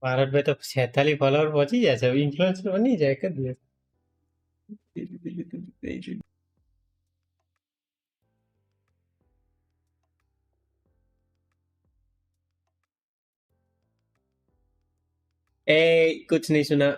भारत में तो 46 फॉलोअर पहुंच ही जाए, सब इन्फ्लुएंसर बन ही जाए कर दिया। कुछ नहीं सुना।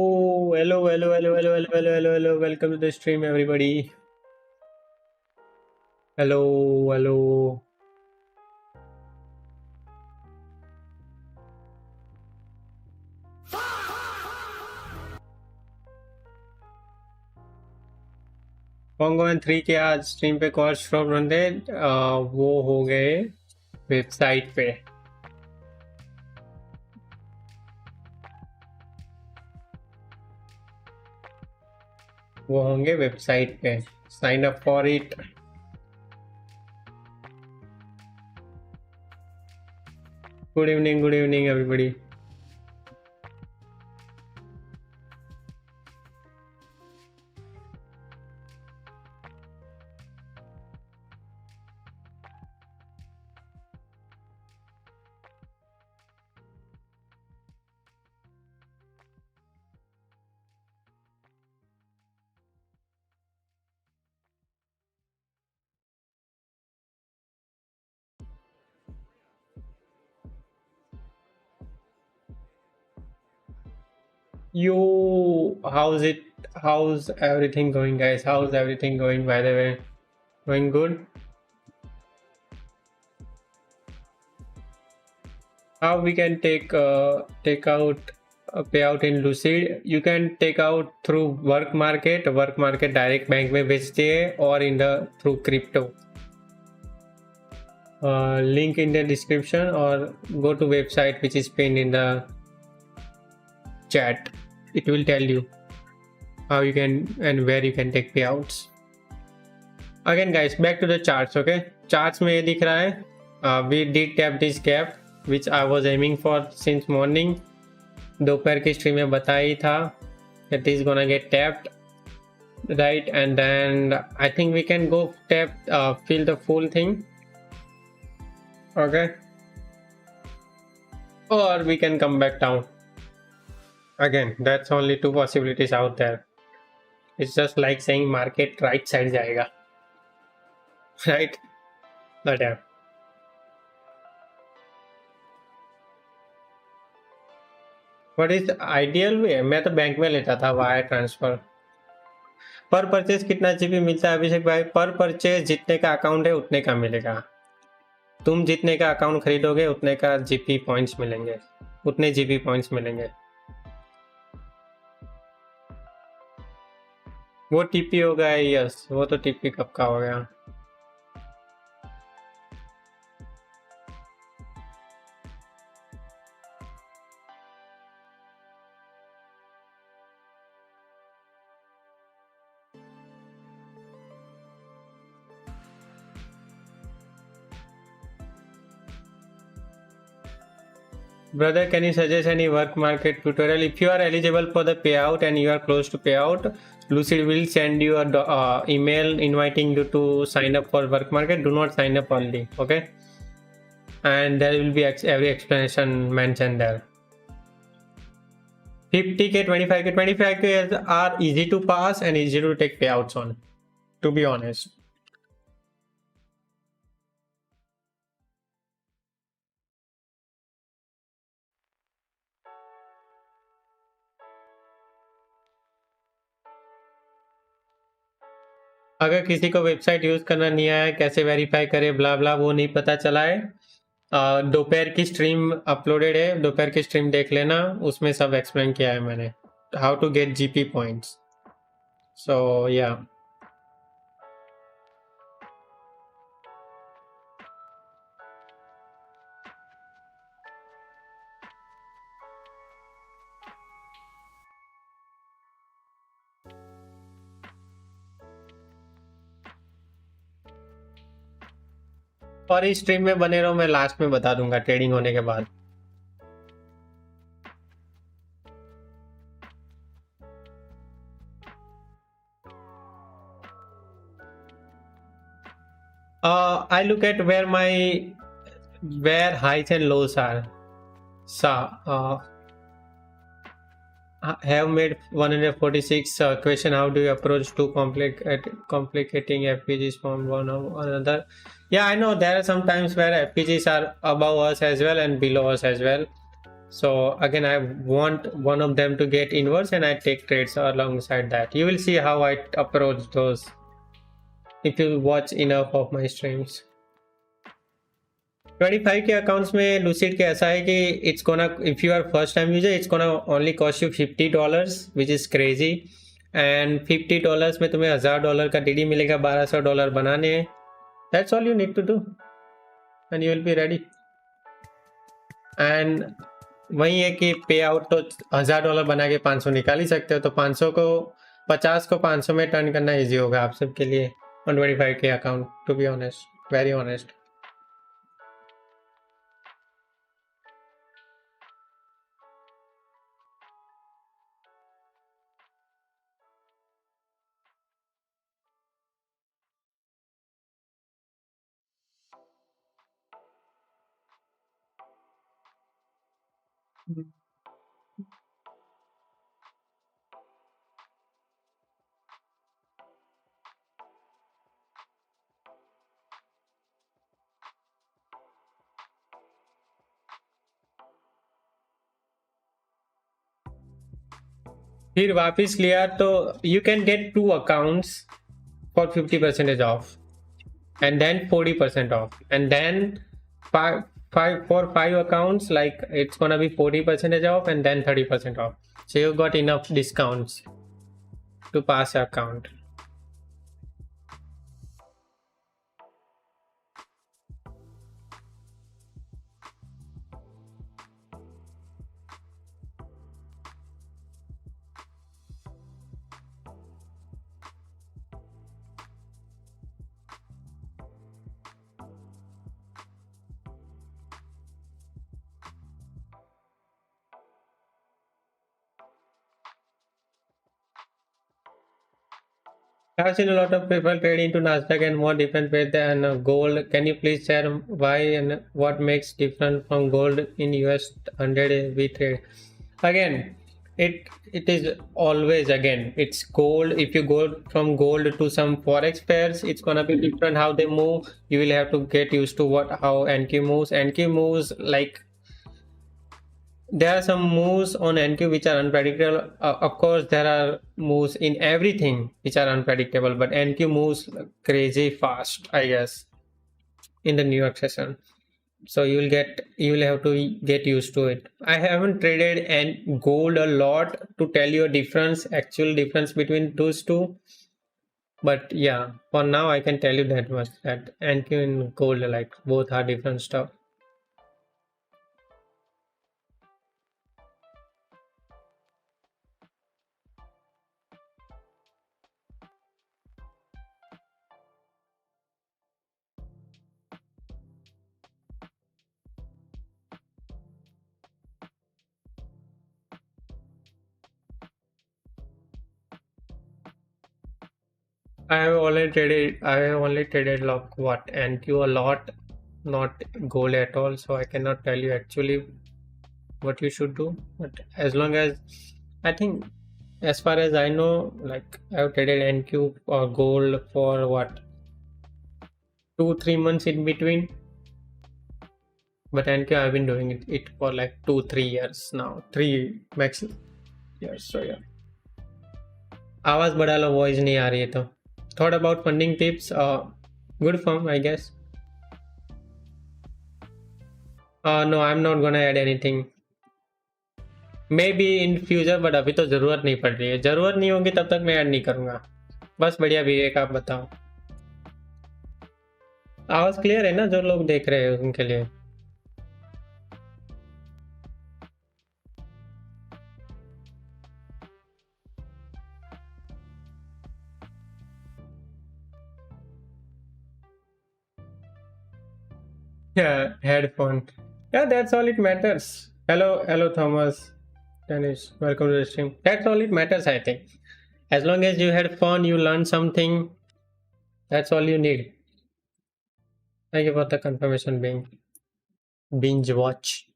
Oh, hello. Welcome to the stream, everybody. Hello. Pongo and 3 के आज स्ट्रीम पे कॉस्ट फ्रॉम बंदे वो हो गए वेबसाइट पे। वो होंगे वेबसाइट पे। Sign up for it. Good evening everybody. How's everything going, guys? How's everything going, by the way? Going good? How we can take out a payout in Lucid? You can take out through work market direct bank में बेचते हैं, और in the through crypto. Link in the description, or go to website which is pinned in the chat. It will tell you how you can and where you can take payouts. Again, guys, back to the charts. Okay, charts में ये दिख रहा है we did tap this gap which I was aiming for since morning. दोपहर की stream में बताया ही था that is gonna get tapped, right? And then I think we can go tap fill the full thing. Okay, or we can come back down again. That's only two possibilities out there. It's just like saying market right side जाएगा, right? But yeah, what is ideal way? मैं तो bank में लेता था wire transfer. पर purchase कितना GP मिलता है अभिषेक भाई? पर परचेज जितने का अकाउंट है उतने का मिलेगा। तुम जितने का अकाउंट खरीदोगे उतने का जीपी पॉइंट्स मिलेंगे, उतने जीपी पॉइंट्स मिलेंगे। वो टीपी हो गया, यस, वो तो टीपी कब का हो गया। Brother, can you suggest any work market tutorial? If you are eligible for the payout and you are close to payout, Lucid will send you a email inviting you to sign up for work market. Do not sign up early, okay? And there will be every explanation mentioned there. 50k, 25k, 25k are easy to pass and easy to take payouts on, to be honest. अगर किसी को website use करना नहीं आया, कैसे verify करे, ब्ला ब्ला, वो नहीं पता चला है, दोपहर की स्ट्रीम अपलोडेड है, दोपहर की स्ट्रीम देख लेना, उसमें सब एक्सप्लेन किया है मैंने, how to get GP points. So या और इस स्ट्रीम में बने रहो, मैं लास्ट में बता दूंगा ट्रेडिंग होने के बाद। I look at where highs and lows are. Have made 146 question. How do you approach to complicating FPGs from one or another? Yeah, I know there are some times where FPGs are above us as well and below us as well. So again, I want one of them to get inverse and I take trades alongside that. You will see how I approach those if you watch enough of my streams. 25 के accounts में Lucid के ऐसा है कि it's gonna, if you are first time user, it's gonna only cost you $50, which is crazy. And $50 में तुम्हें $1000 का DD मिलेगा, $1200 बनाने हैं. That's all you need to do and you will be ready. And वही है कि पे आउट तो $1000 बना के 500 निकाल ही सकते हो, तो 500 को 50 को 500 में टर्न करना इजी होगा आप सबके लिए on 25 के account, to be honest, very honest. फिर वापस लिया तो you can get 2 accounts for 50% off and then 40% off, and then for 5 accounts, like it's gonna be 40% off and then 30% off. So you got enough discounts to pass your account. I've seen a lot of people trade into Nasdaq and more different ways than gold. Can you please share why and what makes different from gold in US 100 we trade? Again, it is always, again, it's gold. If you go from gold to some forex pairs, it's gonna be different how they move. You will have to get used to how NQ moves. NQ moves, like there are some moves on NQ which are unpredictable. Of course, there are moves in everything which are unpredictable, but NQ moves crazy fast, I guess, in the New York session. So you will have to get used to it. I haven't traded and gold a lot to tell you a actual difference between those two. But yeah, for now I can tell you that much, that NQ and gold, like, both are different stuff. I have only traded like what, NQ a lot, not gold at all. So I cannot tell you actually what you should do. But as long as, I think, as far as I know, like, I've traded NQ or gold for what, 2-3 months in between. But NQ I've been doing it for like 2-3 years now, 3 max years. So yeah. आवाज बढ़ा लो, voice नहीं आ रही है तो. Thought about funding tips. Good firm, I guess. No, I'm not gonna add anything. Maybe in future, but अभी तो जरूरत नहीं पड़ रही है. जरूरत नहीं होगी तब तक मैं ऐड नहीं करूंगा. बस बढ़िया विवेक, आप बताओ. आवाज क्लियर है ना जो लोग देख रहे हैं उनके लिए? Yeah, headphone. Yeah, that's all it matters. Hello, Thomas. Dennis, welcome to the stream. That's all it matters, I think. As long as you had fun, you learned something, that's all you need. Thank you for the confirmation, binge watch.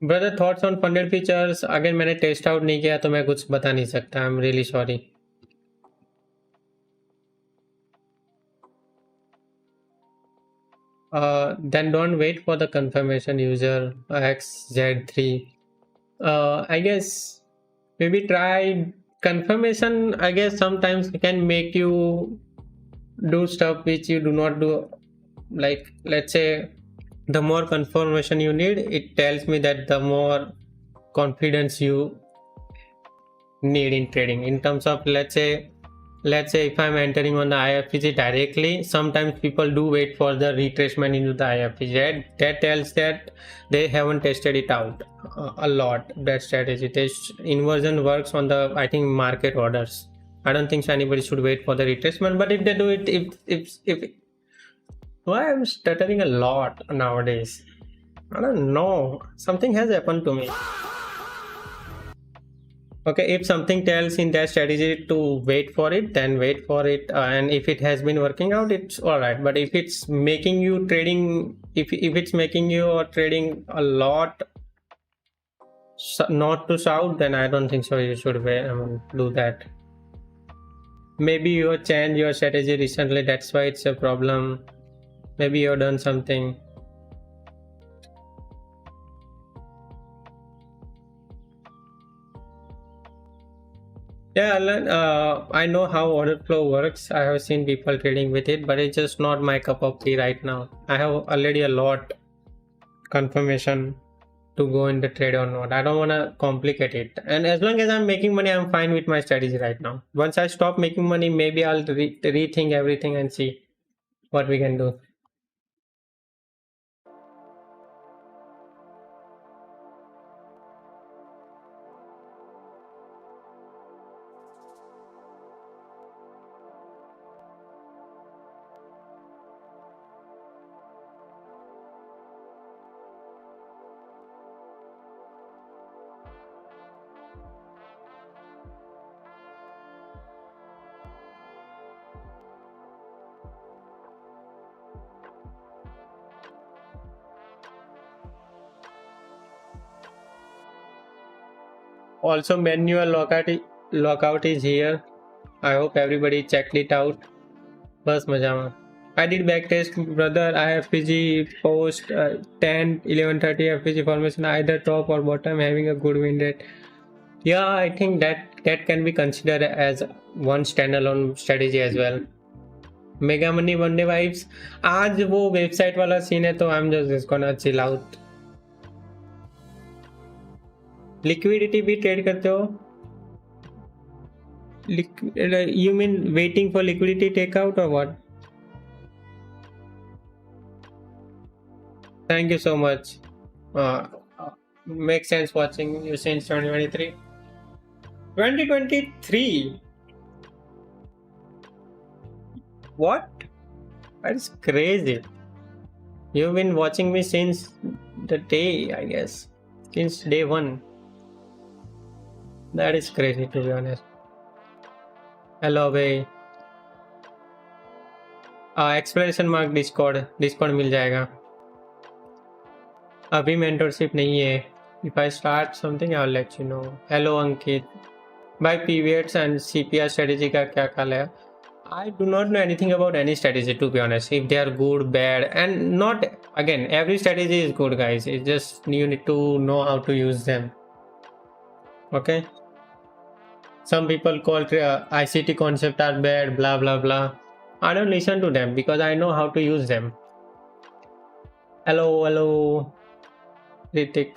Brother, thoughts on funded features? Again, मैंने test out नहीं किया तो मैं कुछ बता नहीं सकता. I'm really sorry. then don't wait for the confirmation user XZ3. I guess maybe try confirmation. I guess sometimes it can make you do stuff which you do not do. Like, let's say, the more confirmation you need, it tells me that the more confidence you need in trading. In terms of, let's say if I'm entering on the IFPG directly, sometimes people do wait for the retracement into the IFPG. That tells that they haven't tested it out a lot, that strategy. This inversion works on the, I think, market orders. I don't think so anybody should wait for the retracement, but if they do it, if why I'm stuttering a lot nowadays, I don't know, something has happened to me. Okay, if something tells in that strategy to wait for it, then wait for it, and if it has been working out, it's all right. But if it's making you trading, if it's making you trading a lot, not to shout, then I don't think so you should do that. Maybe you changed your strategy recently, that's why it's a problem. Maybe you've done something. Yeah, I know how order flow works. I have seen people trading with it, but it's just not my cup of tea right now. I have already a lot confirmation to go in the trade or not. I don't want to complicate it. And as long as I'm making money, I'm fine with my strategy right now. Once I stop making money, maybe I'll rethink everything and see what we can do. Also, manual lockout is here. I hope everybody checked it out. Bas majama. I did backtest, brother. IFPG post 10, 11:30 FPG formation, either top or bottom, having a good win rate. Yeah, I think that can be considered as one standalone strategy as well. Mega money one day vibes, आज वो website वाला scene है तो I am just gonna chill out. Liquidity भी trade करते हो? You mean waiting for liquidity takeout or what? Thank you so much. Uh, Makes sense watching you since 2023. 2023? What? That is crazy. You've been watching me since the day, I guess. Since day one. That is crazy, to be honest. Hello, भाई. Explanation mark Discord मिल जाएगा. अभी mentorship नहीं है. If I start something, I'll let you know. Hello, Ankit. By pivots and CPR strategy का क्या ख्याल है? I do not know anything about any strategy, to be honest. If they are good, bad, and not, again, every strategy is good, guys. It's just you need to know how to use them. Okay? Some people call ICT concept are bad, blah blah blah. I don't listen to them because I know how to use them. Hello, Ritik.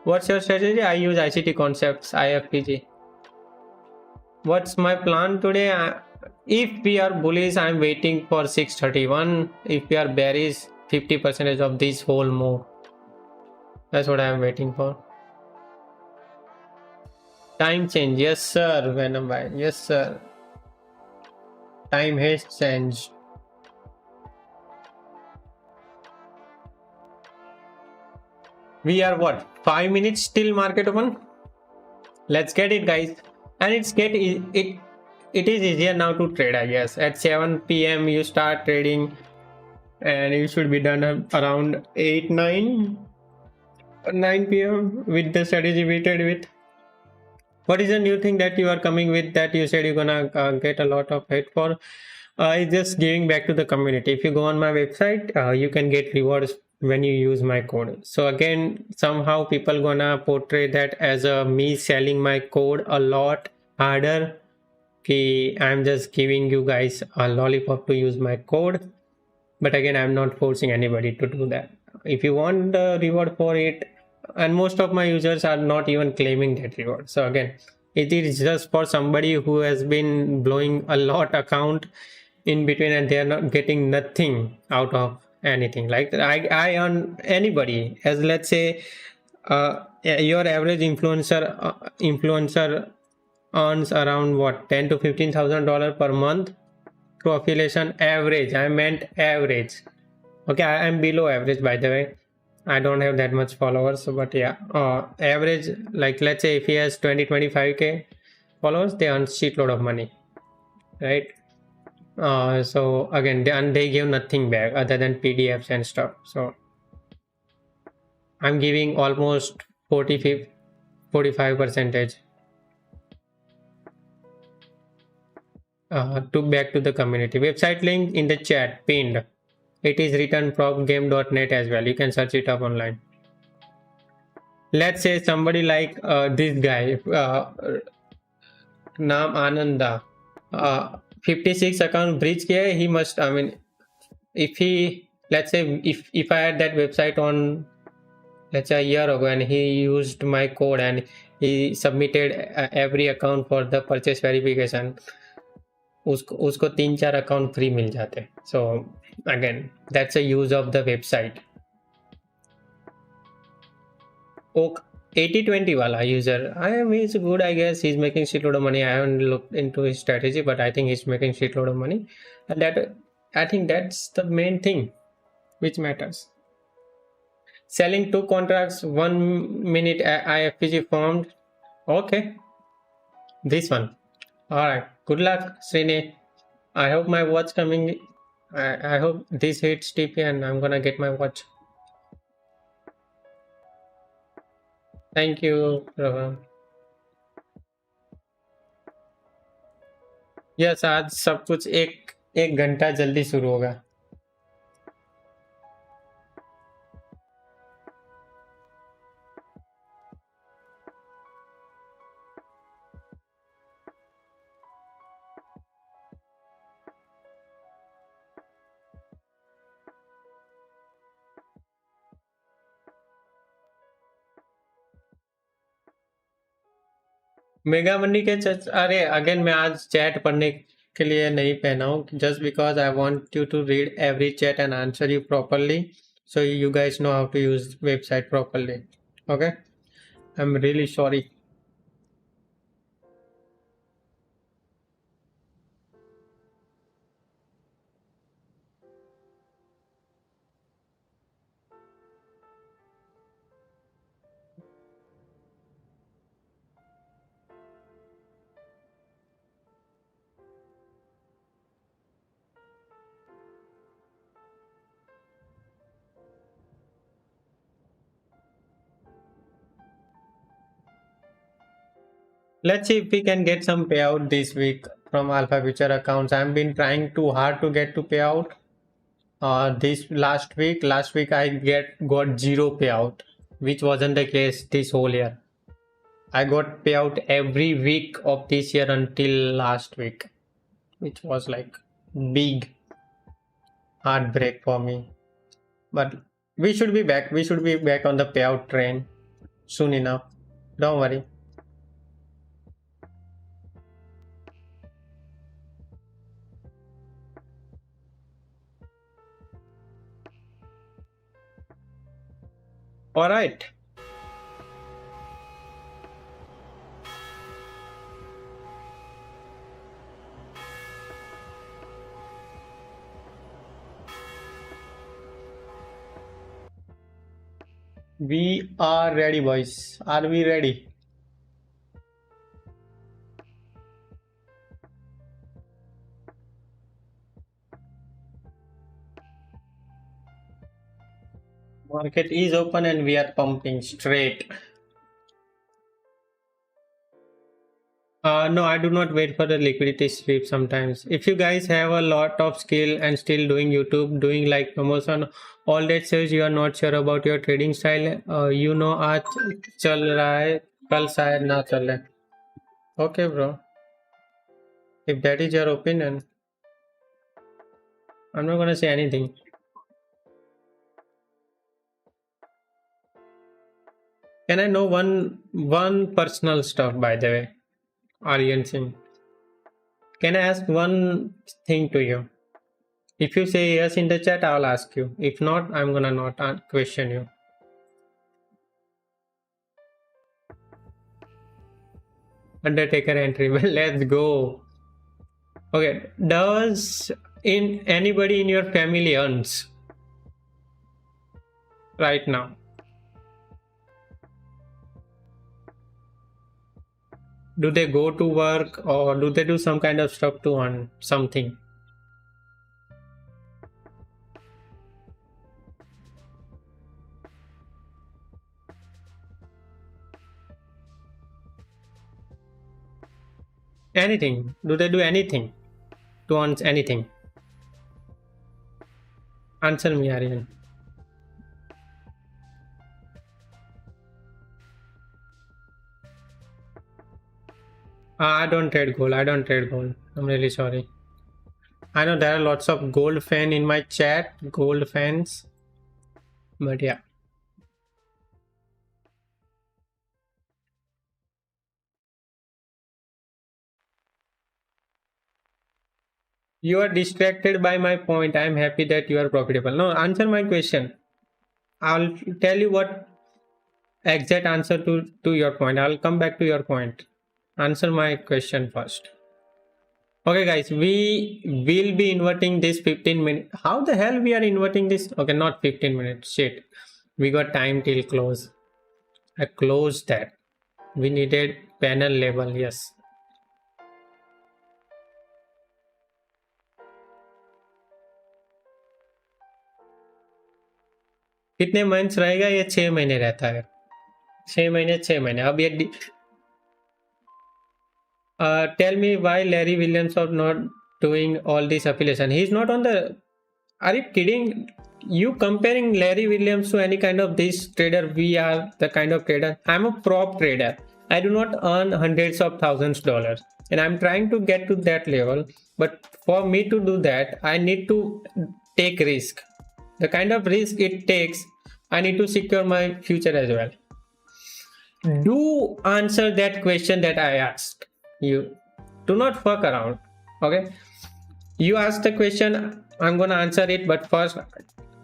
What's your strategy? I use ICT concepts, IFPG. What's my plan today? If we are bullish, I'm waiting for 631. If we are bearish, 50% of this whole move. That's what I'm waiting for. Time change. Yes, sir. Venom Bhai. Yes, sir. Time has changed. We are what? 5 minutes till market open? Let's get it, guys. And it is easier now to trade, I guess. At 7 p.m. you start trading and you should be done around 9 p.m. with the strategy we trade with. What is the new thing that you are coming with that you said you're gonna get a lot of hate for? It's just giving back to the community. If you go on my website, you can get rewards when you use my code. So again, somehow people gonna portray that as a me selling my code a lot harder. Okay, I'm just giving you guys a lollipop to use my code. But again, I'm not forcing anybody to do that. If you want the reward for it, and most of my users are not even claiming that reward. So again, it is just for somebody who has been blowing a lot account in between and they are not getting nothing out of anything. Like I earn anybody, as let's say your average influencer earns around what, 10 to $15,000 per month through affiliation. Average, I meant average. Okay, I am below average, by the way. I don't have that much followers, but yeah, average, like let's say if he has 20-25k followers, they earn shitload of money, right? So again, they give nothing back other than PDFs and stuff. So I'm giving almost 45 percentage to back to the community. Website link in the chat pinned. It is written propgame.net as well. You can search it up online. Let's say somebody like this guy, Naam Ananda, 56 account breach किया है. He must, I mean, if he, let's say if I had that website on, let's say a year ago, and he used my code and he submitted every account for the purchase verification, उसको 3-4 account free मिल जाते. So again, that's a use of the website. Oak 80-20 wala user, he's good, I guess. He's making shitload of money. I haven't looked into his strategy, but I think he's making shitload of money, and that, I think that's the main thing which matters. Selling 2 contracts, 1 minute IFPG formed. Okay, this one. All right, good luck, Srini. I hope my watch coming. I hope this hits TP and I'm gonna get my watch. Thank you, Ravan. Yes, आज सब कुछ एक घंटा जल्दी शुरू होगा. Mega money के अरे अगेन, मैं आज चैट पढ़ने के लिए नहीं पहना हूँ, just because I want you to read every chat and answer you properly, so you guys know how to use website properly. Okay, I am really sorry. Let's see if we can get some payout this week from Alpha Future accounts. I've been trying too hard to get to payout. This last week I got 0 payout, which wasn't the case this whole year. I got payout every week of this year until last week, which was like big heartbreak for me. But we should be back. We should be back on the payout train soon enough. Don't worry. All right. We are ready, boys. Are we ready? Market is open and we are pumping straight. No, I do not wait for the liquidity sweep sometimes. If you guys have a lot of skill and still doing YouTube, doing like promotion, all that says you are not sure about your trading style, you know, आज चल रहा है, कल शायद ना चले. Okay, bro. If that is your opinion, I'm not gonna say anything. Can I know one personal stuff, by the way, Aryan Singh? Can I ask one thing to you? If you say yes in the chat, I'll ask you. If not, I'm gonna not question you. Undertaker entry. Well, let's go. Okay. Does anybody in your family earns right now? Do they go to work or do they do some kind of stuff to earn something? Anything? Do they do anything to earn anything? Answer me, Aryan. I don't trade gold. I don't trade gold. I'm really sorry. I know there are lots of gold fan in my chat, gold fans, but yeah. You are distracted by my point. I am happy that you are profitable. No, answer my question. I'll tell you what exact answer to your point. I'll come back to your point. Answer my question first. Okay, guys, we will be inverting this 15 minutes. How the hell we are inverting this? Okay, not 15 minutes. Shit. We got time till close. I closed that. We needed panel level. Yes. कितने months रहेगा? ये 6 महीने रहता है. 6 महीने 6 महीने. अब ये tell me why Larry Williams are not doing all this affiliation. He's not on the. Are you kidding? You comparing Larry Williams to any kind of this trader? We are the kind of trader. I'm a prop trader. I do not earn hundreds of thousands of dollars, and I'm trying to get to that level. But for me to do that, I need to take risk. The kind of risk it takes, I need to secure my future as well. Do answer that question that I asked you. Do not fuck around. Okay, you asked the question, I'm gonna answer it, but first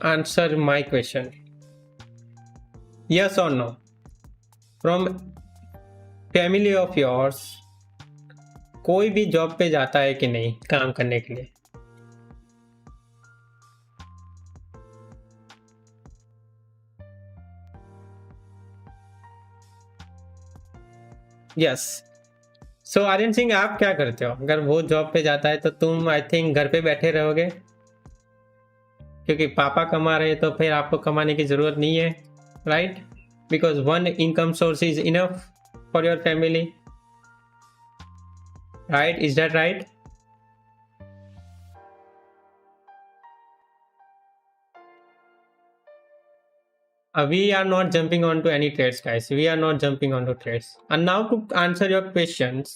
answer my question. Yes or no? From family of yours, कोई भी job पे जाता है कि नहीं काम करने के लिए? यस. सो आर्यन सिंह, आप क्या करते हो? अगर वो जॉब पे जाता है तो तुम आई थिंक घर पे बैठे रहोगे, क्योंकि पापा कमा रहे हैं तो फिर आपको कमाने की जरूरत नहीं है, right? Because one income source is enough for your family, right? Is that right? We are not jumping onto any trades, guys. We are not jumping onto trades. And now to answer your questions,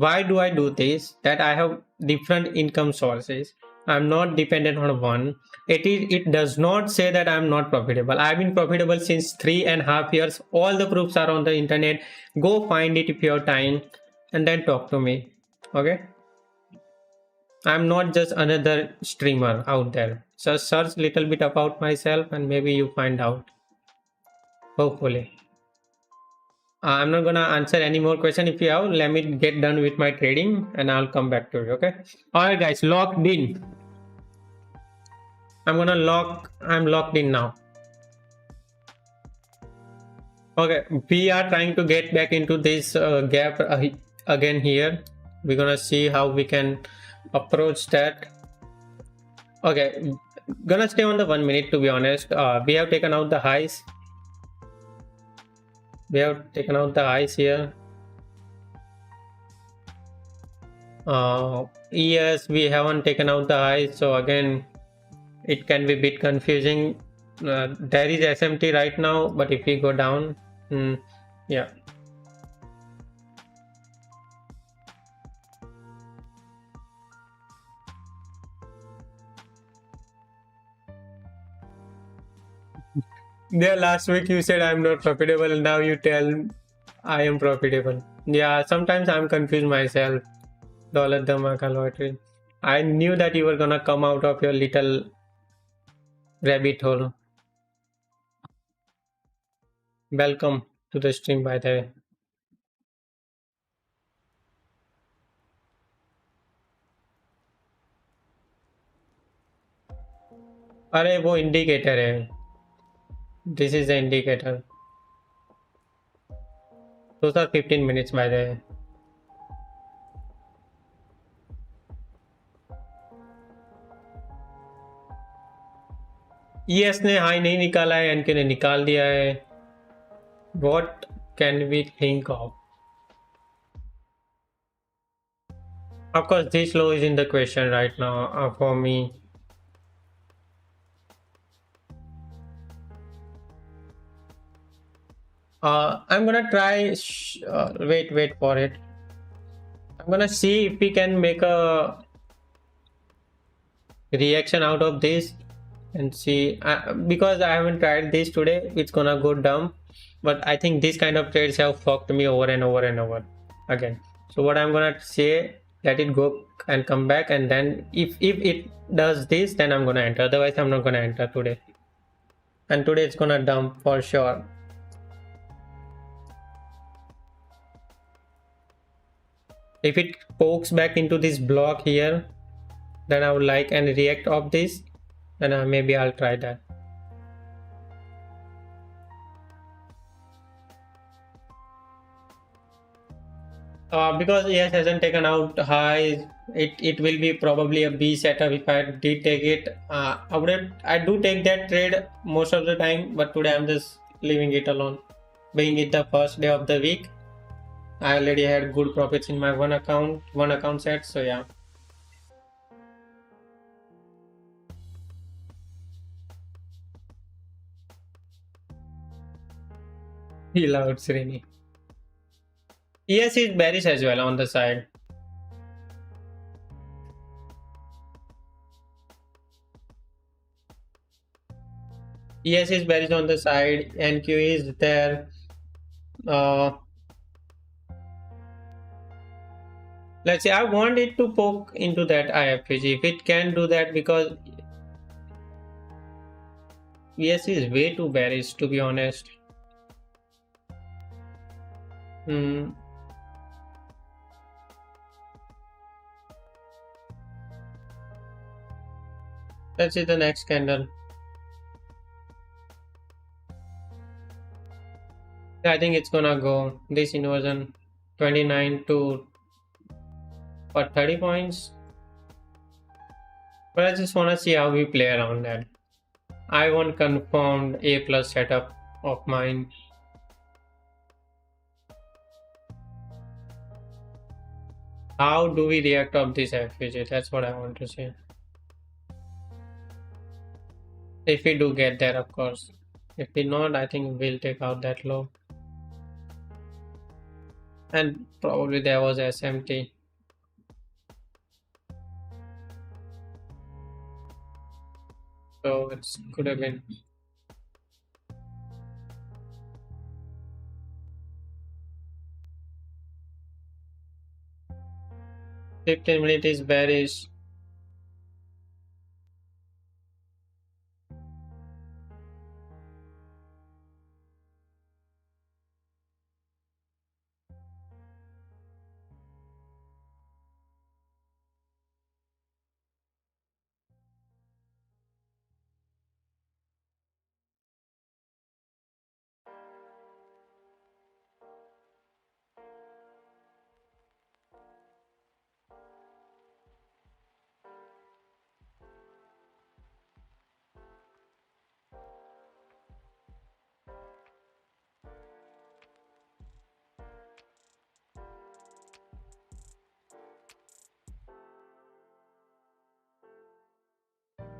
why do I do this? That I have different income sources. I'm not dependent on one. It does not say that I'm not profitable. I've been profitable since 3.5 years. All the proofs are on the internet. Go find it if you have time and then talk to me. Okay? I'm not just another streamer out there. So search little bit about myself and maybe you find out. Hopefully. I'm not gonna answer any more question. If you have, let me get done with my trading and I'll come back to you. Okay. Alright guys, locked in. I'm locked in now. Okay, we are trying to get back into this gap again here. We're gonna see how we can approach that. Okay, gonna stay on the 1 minute, to be honest. We have taken out the highs. We have taken out the highs here. Yes, we haven't taken out the highs, so again it can be a bit confusing. There is SMT right now, but if we go down, yeah. Yeah, last week you said I'm not profitable, now you tell I am profitable. Yeah, sometimes I'm confused myself. Dollar Dhamaka lottery. I knew that you were gonna come out of your little rabbit hole. Welcome to the stream, by the way. अरे वो indicator है. This is the indicator. Those are 15 minutes, by the way. ES ने high नहीं निकाला है, N K ने निकाल दिया है. What can we think of? Of course, this low is in the question right now for me. I'm gonna try. Wait for it. I'm gonna see if we can make a reaction out of this and see. Because I haven't tried this today, it's gonna go dumb. But I think these kind of trades have fucked me over and over and over again. So what I'm gonna say, let it go and come back, and then if it does this, then I'm gonna enter. Otherwise, I'm not gonna enter today. And today it's gonna dump for sure. If it pokes back into this block here, then I would like and react of this, and maybe I'll try that. Because ES hasn't taken out high, it will be probably a B setup if I did take it. I do take that trade most of the time, but today I'm just leaving it alone. Being it the first day of the week, I already had good profits in my one account set, so yeah. He loved Srini. ES is bearish as well on the side. ES is bearish on the side, NQ is there. Let's say I want it to poke into that IFPG. If it can do that, because ES is way too bearish, to be honest. Let's see the next candle. I think it's gonna go this inversion 29 to 30 points. But I just wanna see how we play around that. I want confirmed A plus setup of mine. How do we react of this FPG? That's what I want to see. If we do get there, of course. If we not, I think we'll take out that low. And probably there was SMT. So it could have been. $15 minute is bearish.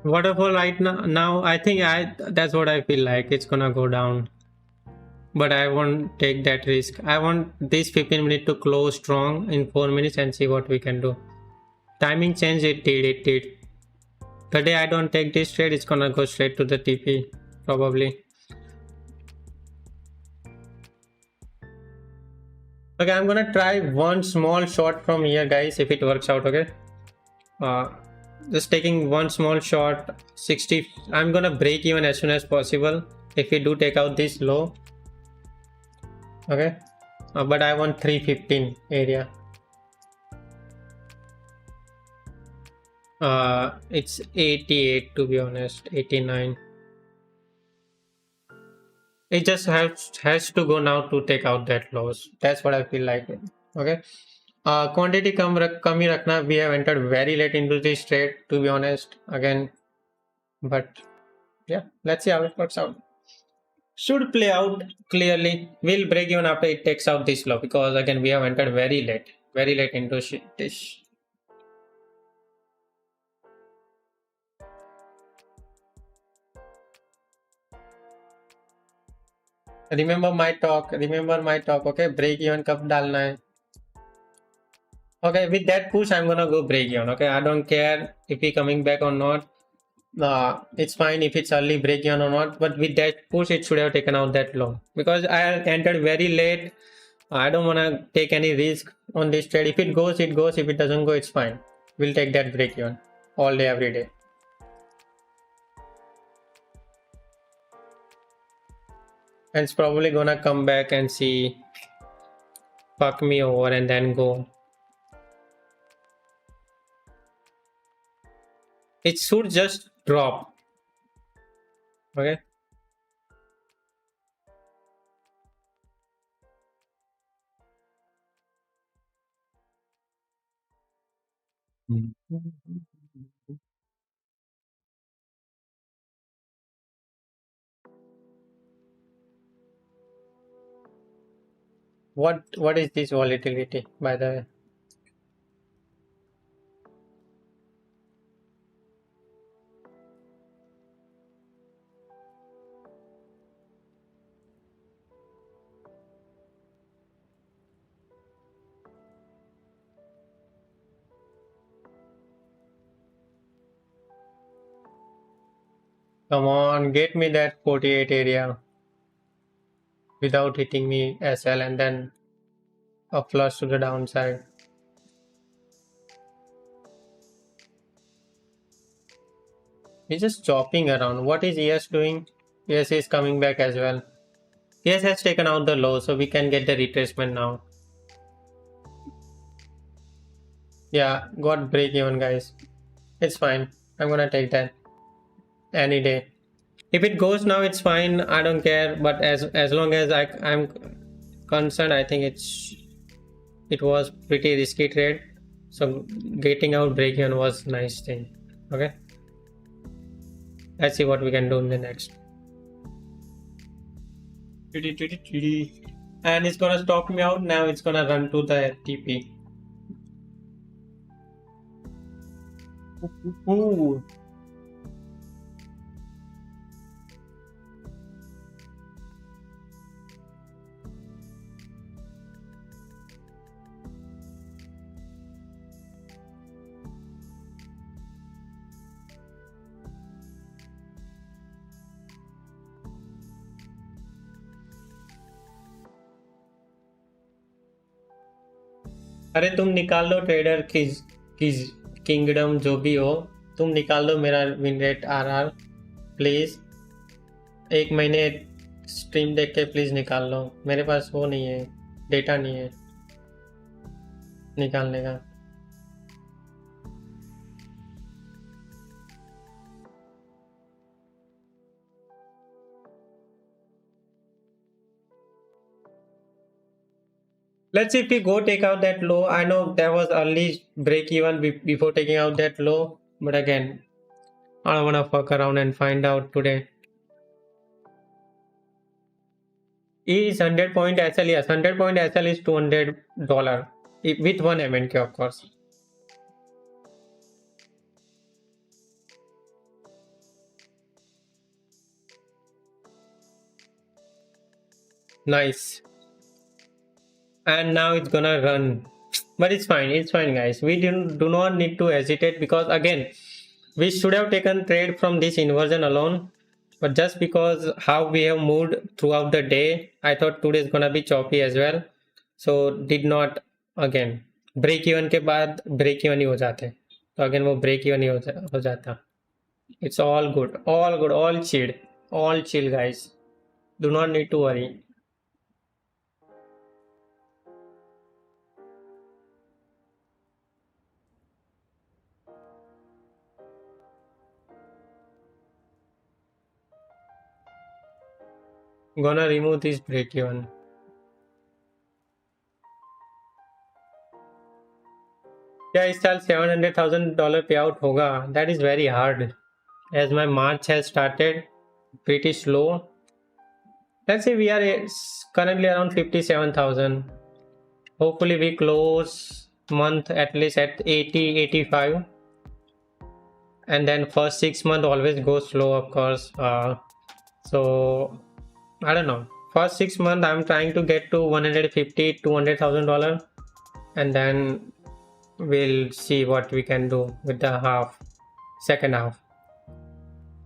Waterfall right now I think that's what I feel like. It's gonna go down, but I won't take that risk. I want this 15 minute to close strong in 4 minutes and see what we can do. Timing change, it did. The day I don't take this trade, it's gonna go straight to the TP probably. Okay, I'm gonna try one small shot from here, guys, if it works out. Okay, uh, just taking one small shot. 60. I'm gonna break even as soon as possible if we do take out this low. Okay, but I want 315 area. It's 88 to be honest, 89. It just has to go now to take out that loss. That's what I feel like. Okay. Quantity kami rakhna. We have entered very late into this trade, to be honest. Again, but yeah, let's see how it works out. Should play out clearly. We'll break even after it takes out this low because again we have entered very late into this. Remember my talk. Okay, break even कब डालना है. Okay, with that push, I'm gonna go break even. Okay, I don't care if he coming back or not. It's fine if it's early break even or not. But with that push, it should have taken out that long because I entered very late. I don't wanna take any risk on this trade. If it goes, it goes. If it doesn't go, it's fine. We'll take that break even all day, every day. And it's probably gonna come back and see, fuck me over, and then go. It should just drop. Okay. What is this volatility, by the way? Come on, get me that 48 area without hitting me SL and then a flush to the downside. He's just chopping around. What is ES doing? ES is coming back as well. ES has taken out the low, so we can get the retracement now. Yeah, got break even, guys. It's fine. I'm gonna take that any day. If it goes now, it's fine. I don't care. But as long as I'm concerned, I think it was pretty risky trade. So getting out break even was nice thing. Okay. Let's see what we can do in the next. And it's gonna stop me out. Now it's gonna run to the TP. Ooh. अरे तुम निकाल लो trader kingdom जो भी हो, तुम निकाल लो मेरा win rate RR please. एक महीने स्ट्रीम देख के प्लीज निकाल लो. मेरे पास वो नहीं है, डेटा नहीं है निकालने का. Let's see if we go take out that low. I know there was early break even before taking out that low, but again, I don't want to fuck around and find out today. E is 100 point SL. Yes, 100 point SL is $200 with one MNK, of course. Nice. And now it's gonna run, but it's fine guys. We do not need to hesitate, because again we should have taken trade from this inversion alone, but just because how we have moved throughout the day, I thought today is gonna be choppy as well, so did not. Again break even के बाद break even he हो जाते, तो again वो break even he हो जाता. It's all good, all chill guys. Do not need to worry. Gonna remove this break even. क्या इस साल $700,000 payout होगा? That is very hard, as my March has started pretty slow. Let's say we are currently around 57,000. Hopefully we close month at least at 80-85, and then first 6 months always go slow, of course. So I don't know, first 6 months I'm trying to get to $150,000-$200,000, and then we'll see what we can do with the second half.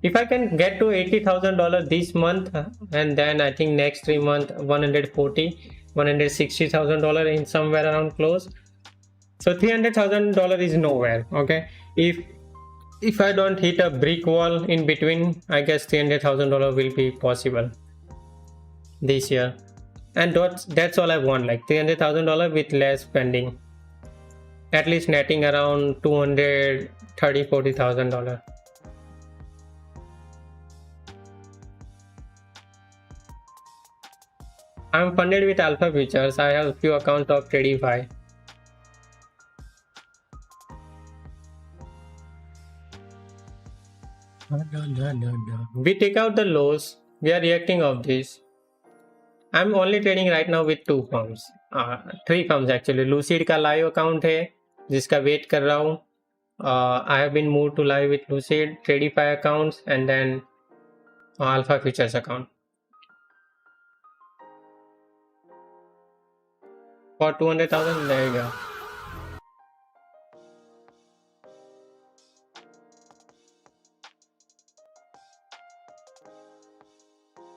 If I can get to $80,000 this month, and then I think next 3 months $160,000 in somewhere around close. So $300,000 is nowhere. Okay, if I don't hit a brick wall in between, I guess $300,000 will be possible this year, and that's all I want, like $300,000 with less spending, at least netting around $230,000-$240,000. I'm funded with Alpha Futures. I have a few accounts of Tradeify. We take out the lows. We are reacting of this. I'm only trading right now with 2 firms, 3 firms actually. Lucid का live account है जिसका wait कर रहा हूँ. I have been moved to live with Lucid, Tradify accounts, and then Alpha Futures account. For 200,000, there you go.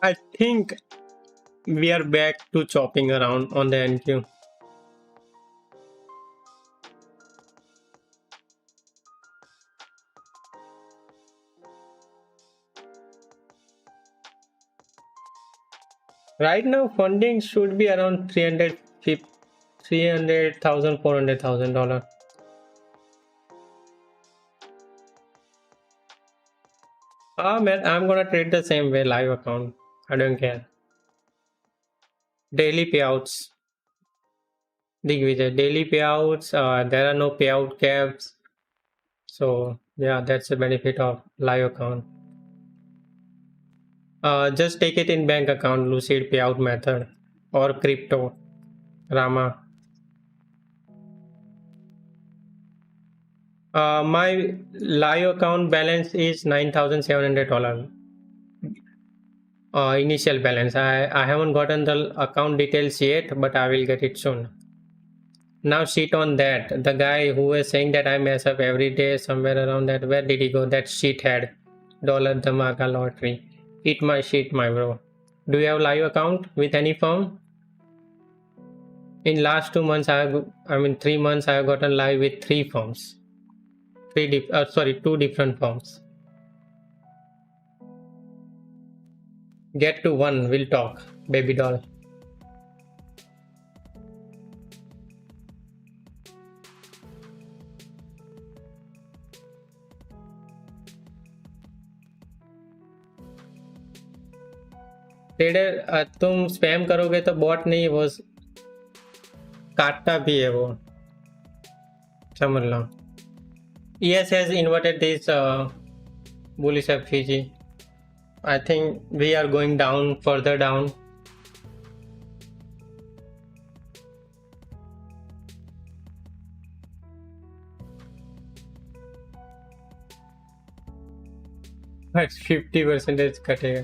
I think we are back to chopping around on the NQ. Right now funding should be around $300,000, $400,000. Man, I'm gonna trade the same way, live account. I don't care. Daily payouts. Digvijay, daily payouts. There are no payout caps. So yeah, that's the benefit of live account. Just take it in bank account, Lucid payout method, or crypto, Rama. My live account balance is $9,700. Initial balance. I haven't gotten the account details yet, but I will get it soon. Now shit on that. The guy who was saying that I mess up every day, somewhere around that, where did he go? That shithead. Dollar Dhamaka lottery. Eat my shit, my bro. Do you have live account with any firm? In last 2 months, 3 months, I have gotten live with 3 firms. 2 different firms. Get to 1, we'll talk, baby doll. Trader तुम spam करोगे तो bot नहीं, वो काटता भी है, वो समझ लो. ES has inverted this bullish FPG. I think we are going down, further down. That's 50% कटेगा.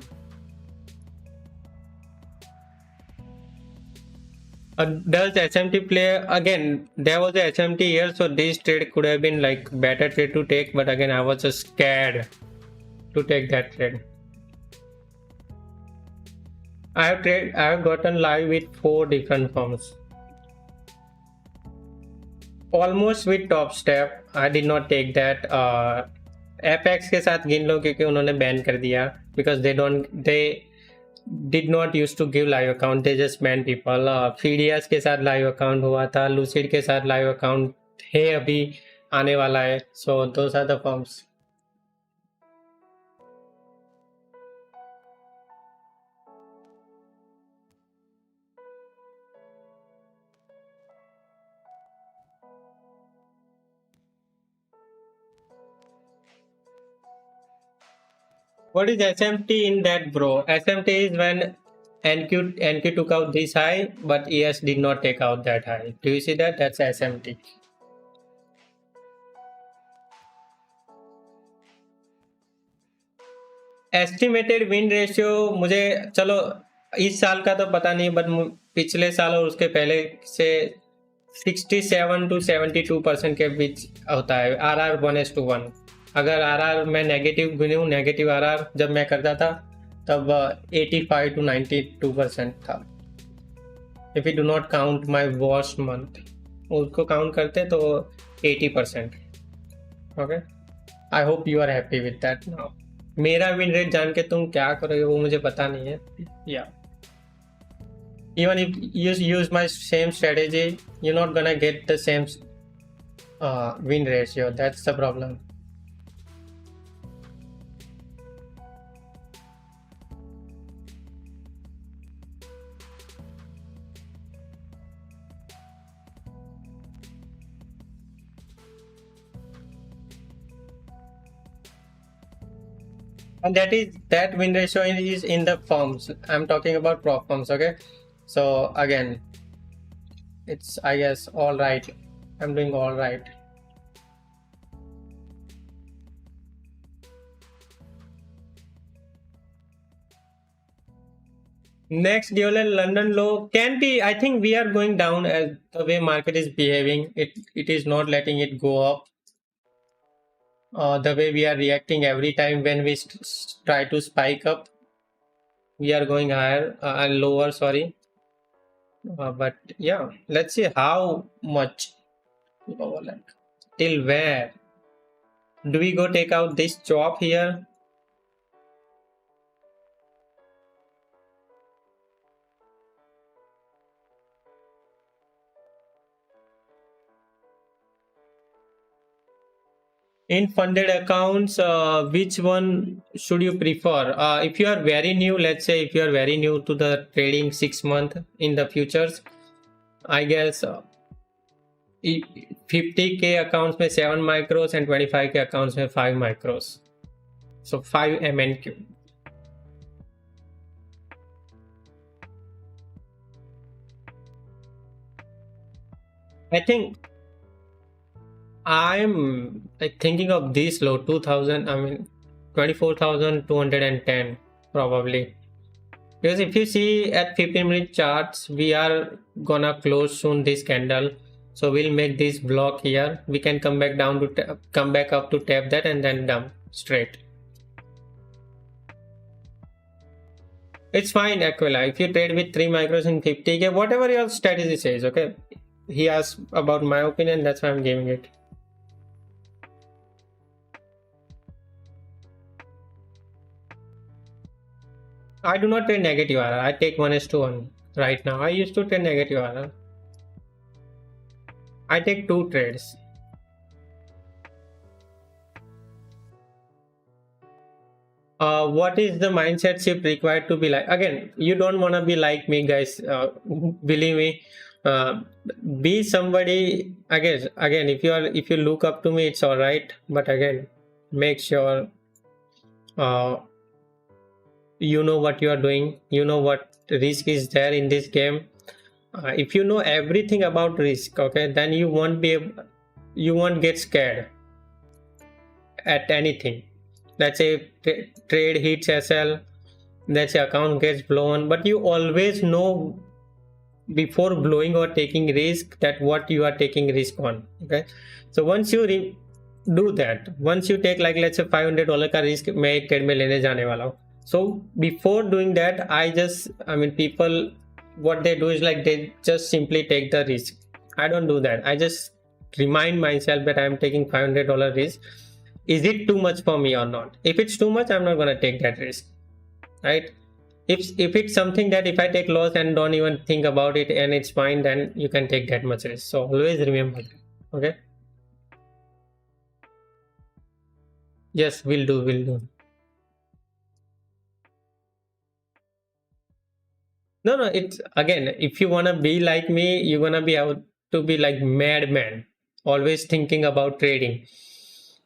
Does SMT play again? There was a SMT here, so this trade could have been like better trade to take, but again I was just scared to take that trade. I have gotten live with 4 different firms. Almost with top step. I did not take that. FX के साथ गिन लो क्योंकि उन्होंने ban कर दिया because they did not used to give live account, they just ban people. FPGs के साथ live account हुआ था, Lucid के साथ live account है अभी आने वाला है. So those are the firms. What is SMT in that, bro? SMT is when NQ took out this high, but ES did not take out that high. Do you see that? That's SMT. Estimated win ratio मुझे चलो इस साल का तो पता नहीं, but पिछले साल और उसके पहले से 67 to 72% के बीच होता है. RR 1:1. अगर RR मैं नेगेटिव गिनूं, नेगेटिव RR जब मैं करता था तब 85 to 92% था. If you do not count my worst month, उसको काउंट करते तो 80%. Okay, I hope you are happy with that. Now मेरा विन रेट जान के तुम क्या करोगे वो मुझे पता नहीं है. या even if you use my same strategy, you're not gonna get the same win ratio. That's the problem. And that win ratio is in the firms. I'm talking about prop firms. Okay, so again, it's I guess all right. I'm doing all right. Next dual London low can be. I think we are going down as the way market is behaving. It is not letting it go up. The way we are reacting every time when we try to spike up, we are going higher and lower. Sorry. But yeah, let's see how much lower, like till where do we go take out this chop here. In funded accounts, which one should you prefer? If you are very new, let's say if you are very new to the trading 6 month in the futures, I guess 50k accounts में 7 micros and 25k accounts में 5 micros. So 5 MNQ. I think I'm like thinking of this low 2000. I mean 24,210 probably, because if you see at 15-minute charts, we are gonna close soon this candle, so we'll make this block here. We can come back down to come back up to tap that and then dump straight. It's fine, Aquila. If you trade with 3 micros in 50k, whatever your strategy says, okay. He asked about my opinion, that's why I'm giving it. I do not trade negative RR. I take 1:1 right now. I used to trade negative RR. I take 2 trades. What is the mindset shift required to be like? Again, you don't want to be like me, guys. Believe me. Be somebody. Again, if you look up to me, it's all right. But again, make sure you know what you are doing. You know what risk is there in this game. If you know everything about risk, okay, then you won't get scared at anything. Let's say trade hits SL, let's say account gets blown, but you always know before blowing or taking risk, that what you are taking risk on. Okay, so once you do that, once you take like let's say $500 का risk मैं एक trade में लेने जाने वाला हूँ. So before doing that, I mean people, what they do is like they just simply take the risk. I don't do that. I just remind myself that I am taking $500 risk. Is it too much for me or not? If it's too much, I'm not gonna take that risk, right? If it's something that if I take loss and don't even think about it and it's fine, then you can take that much risk. So always remember that. Okay. Yes, will do. No, it's again, if you wanna be like me, you're gonna be out to be like madman, always thinking about trading,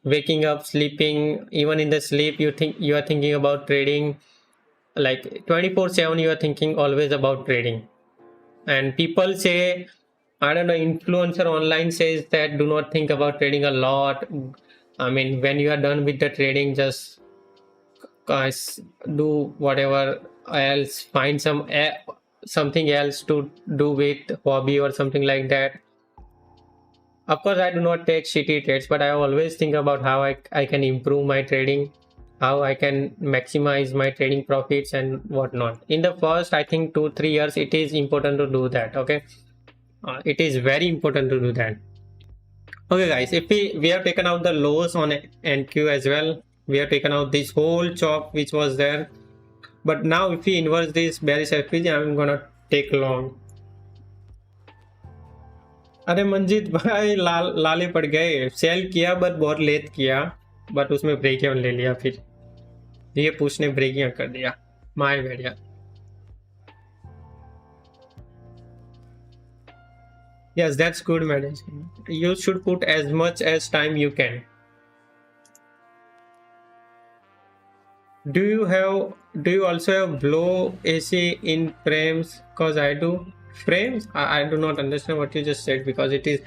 waking up, sleeping, even in the sleep you think you are thinking about trading, like 24/7 you are thinking always about trading. And people say, I don't know, influencer online says that do not think about trading a lot. I mean, when you are done with the trading, just guys do whatever else, find something else to do with hobby or something like that. Of course, I do not take shitty trades, but I always think about how I can improve my trading, how I can maximize my trading profits and whatnot. In the first, I think 2-3 years, it is important to do that. Okay, it is very important to do that. Okay, guys, if we have taken out the lows on NQ as well, we have taken out this whole chop which was there. But now if we inverse this bearish FPG, I'm gonna take long. अरे मंजीत भाई लाले पड़ गए, cell किया but बहुत late किया, but उसमें break even ले लिया, फिर ये पुश ने ब्रेक इवन कर दिया. My bad. Yes, that's good medicine. You should put as much as time you can. Do you also have blow AC in frames? Cause I do. Frames? I do not understand what you just said, because it is,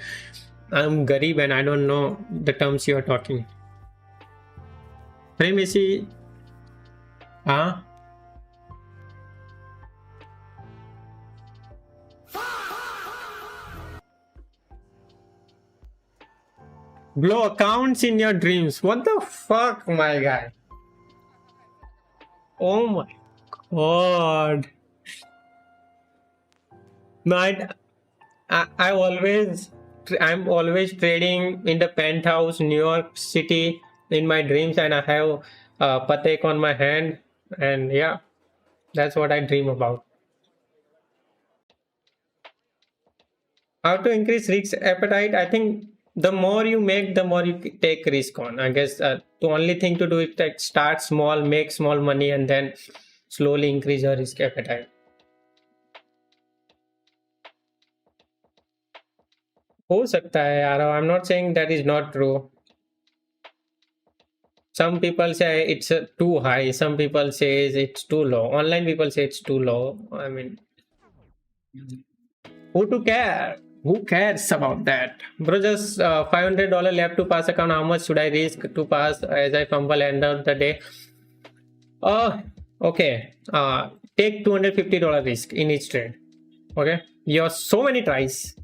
I'm Garib and I don't know the terms you are talking. Frame AC. Huh? Blow accounts in your dreams. What the fuck, my guy? Oh my god. No, I'm always trading in the penthouse, New York City, in my dreams, and I have Patek on my hand, and yeah, that's what I dream about. How to increase risk appetite? I think the more you make, the more you take risk on. I guess the only thing to do is like start small, make small money, and then slowly increase your risk appetite. हो सकता है यार. I'm not saying that is not true. Some people say it's too high. Some people say it's too low. Online people say it's too low. I mean, who to care? Who cares about that? Bro, just $500 left to pass account. How much should I risk to pass as I fumble end of the day? Okay. Take $250 risk in each trade. Okay. You have so many tries.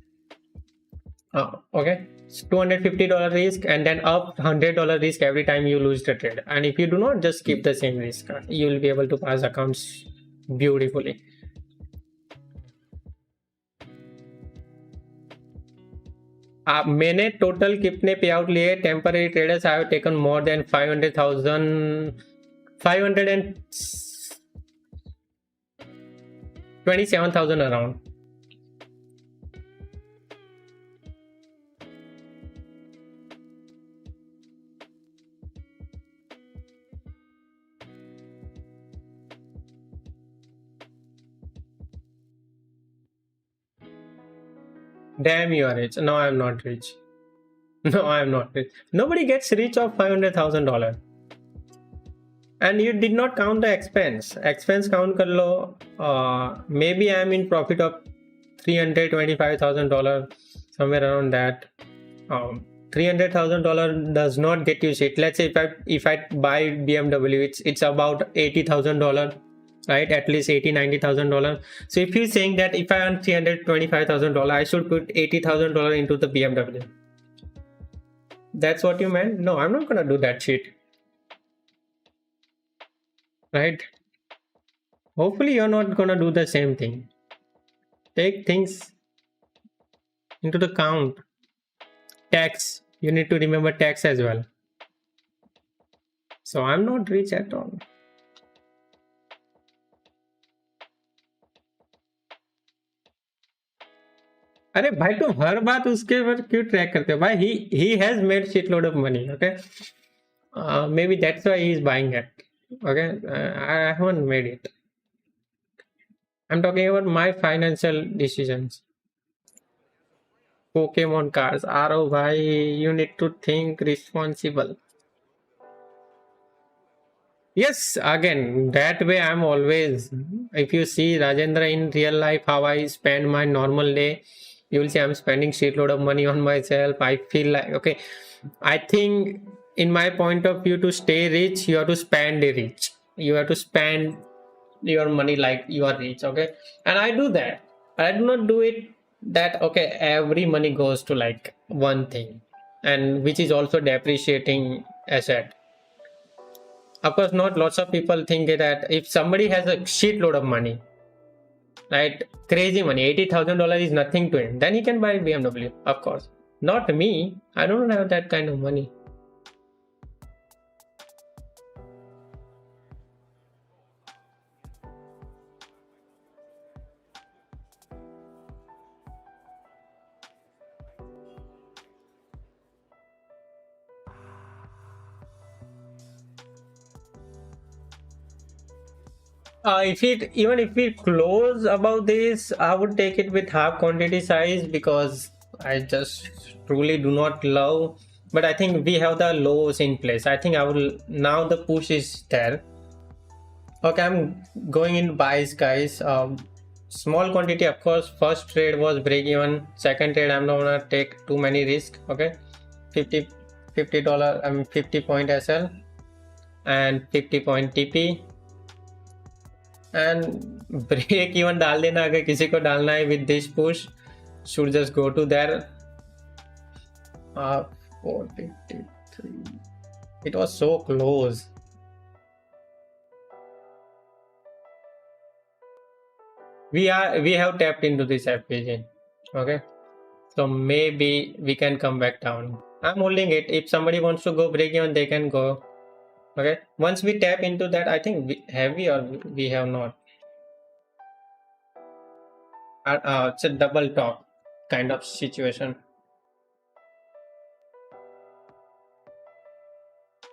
Okay. $250 risk and then up $100 risk every time you lose the trade. And if you do not, just keep the same risk. You will be able to pass accounts beautifully. मैंने total कितने पे out लिए? Temporary traders have taken more than 527,000 around. Damn, you are rich. No, I'm not rich. No, I'm not rich. Nobody gets rich of $500,000. And you did not count the expense. Expense count kar lo. Maybe I'm in profit of $325,000, somewhere around that. $300,000 does not get you shit. Let's say if I buy BMW, it's about $80,000. right? At least $80,000-$90,000. So if you're saying that if I earn $325,000, I should put $80,000 into the BMW. That's what you meant? No, I'm not gonna do that shit. Right? Hopefully you're not gonna do the same thing. Take things into the count. Tax. You need to remember tax as well. So I'm not rich at all. अरे भाई तुम हर बात उसके पर क्यों track करते हो भाई? he has made shitload of money. Okay, maybe that's why he is buying it. Okay, I haven't made it. I'm talking about my financial decisions. Pokemon cards, Aro bhai, you need to think responsible. Yes, again, that way I'm always. If you see Rajendra in real life, how I spend my normal day, you will see I'm spending shitload of money on myself. I feel like, okay, I think in my point of view, to stay rich, you have to spend rich. You have to spend your money like you are rich. Okay, and I do that. I do not do it that okay, every money goes to like one thing, and which is also depreciating asset. Of course, not lots of people think that if somebody has a shitload of money, right, crazy money, $80,000 is nothing to him, then he can buy BMW. Of course, not me. I don't have that kind of money. Even if we close about this, I would take it with half quantity size because I just truly do not love. But I think we have the lows in place. I think I will now. The push is there. Okay, I'm going in buys, guys. Small quantity, of course. First trade was break even. Second trade, I'm not gonna take too many risks. Okay, $50. I mean 50 point SL and 50 point TP. And break even डाल देना अगर किसी को डालना है with this push. Should just go to there. 453. It was so close. We have tapped into this FPG. Okay, so maybe we can come back down. I'm holding it. If somebody wants to go break even, they can go. Okay, once we tap into that, I think we or we have not. It's a double top kind of situation.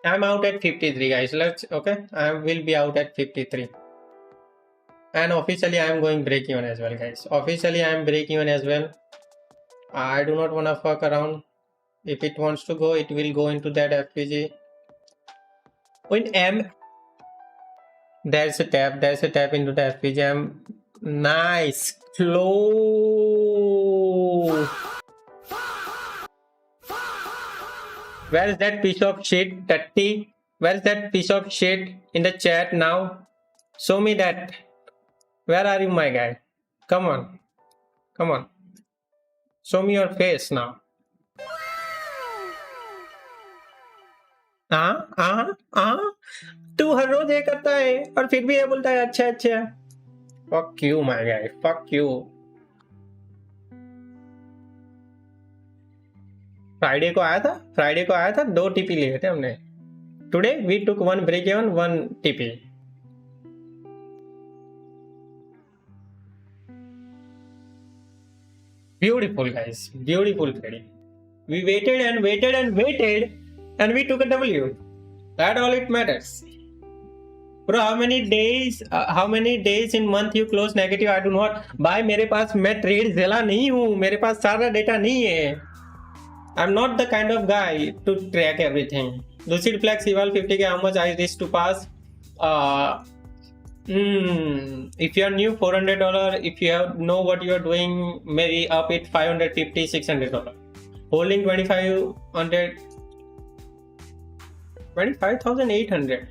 I'm out at 53, guys. Okay, I will be out at 53. And officially I'm going break even as well, guys. Officially I'm break even as well. I do not want to fuck around. If it wants to go, it will go into that FPG. When there's a tap into the FPG. Nice, close. Where is that piece of shit, Tatti? Where is that piece of shit in the chat now? Show me that. Where are you, my guy? Come on. Come on. Show me your face now. तू हर रोज ये करता है और फिर भी ये बोलता है अच्छा अच्छा. Fuck you, my guy. Fuck you. Friday को आया था 2 टीपी लिए थे हमने. Today we took 1 break even 1 TP. Beautiful, guys. Beautiful trading. We waited and waited and waited and we took a W. That all it matters. Bro, how many days in month you close negative? I do not. भाई मेरे पास मैं trade ज़ेला नहीं हूँ. मेरे पास सारा data नहीं है. I'm not the kind of guy to track everything. Lucid Flex eval 50k. How much I risk to pass? If you are new, $400. If you know what you are doing, maybe up it $550, $600. Holding 2500, 25,800.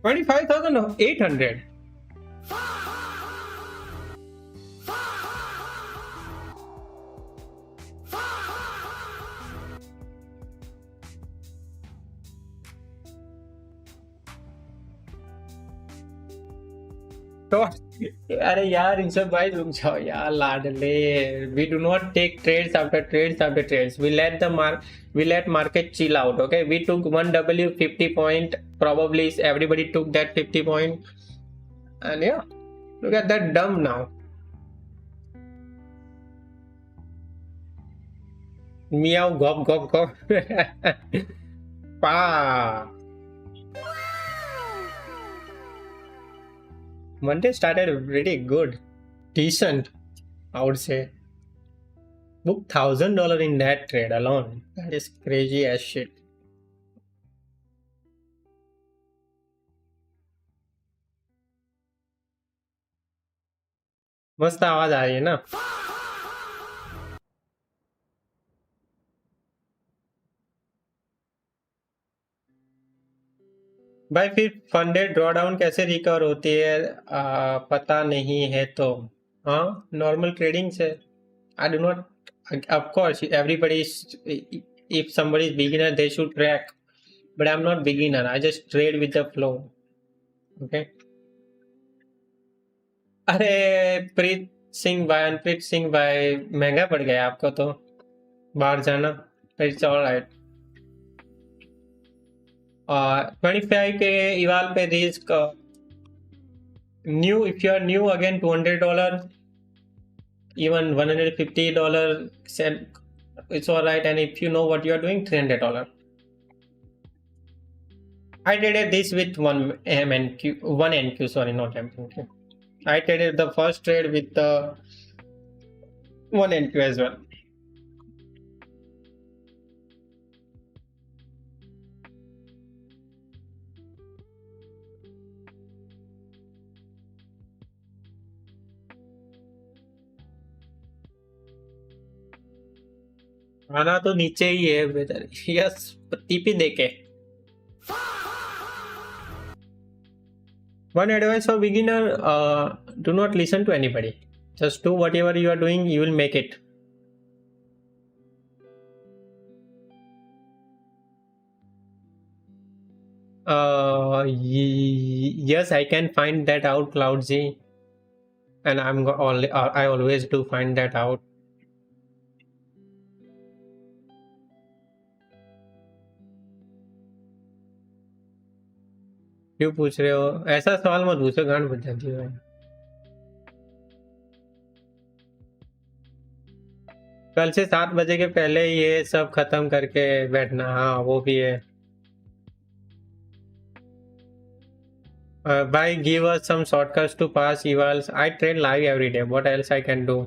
25,800. तो अरे यार ऋषभ भाई रुक जाओ यार लाडले. We do not take trades after trades after trades. We let market chill out. Okay, we took 1W 50 point. Probably everybody took that 50 point. And yeah, look at that dumb now. Meow gop gop gop. Pa. Monday started pretty good, decent, I would say. Booked $1,000 in that trade alone. That is crazy as shit. मस्त आवाज आ रही है ना. भाई फिर funded drawdown कैसे recover होती है पता नहीं है तो. हाँ, नॉर्मल ट्रेडिंग से. I do not, of course everybody is, if somebody is beginner they should track, but I'm not beginner. I just trade with the flow. Okay. अरे प्रीत सिंह भाई, अनप्रीत सिंह भाई, महंगा पड़ गया आपको तो बाहर जाना. It's alright. 25 के इवाल पे risk new. If you are new again $200, even $150, it's all right. And if you know what you are doing, $300. I traded this with one NQ, sorry, not MNQ. I traded the first trade with the one NQ as well. आना तो नीचे ही है better. Yes, TP देके. One advice for beginner: do not listen to anybody. Just do whatever you are doing. You will make it. Yes, I can find that out, Cloudzy, and I always do find that out. क्यों पूछ रहे हो? ऐसा सवाल मत पूछो, गांड बज जाती है. कल से 7 बजे के पहले ये सब खत्म करके बैठना. हाँ वो भी है. By give us some shortcuts to pass evals. I trade live every day. What else I can do?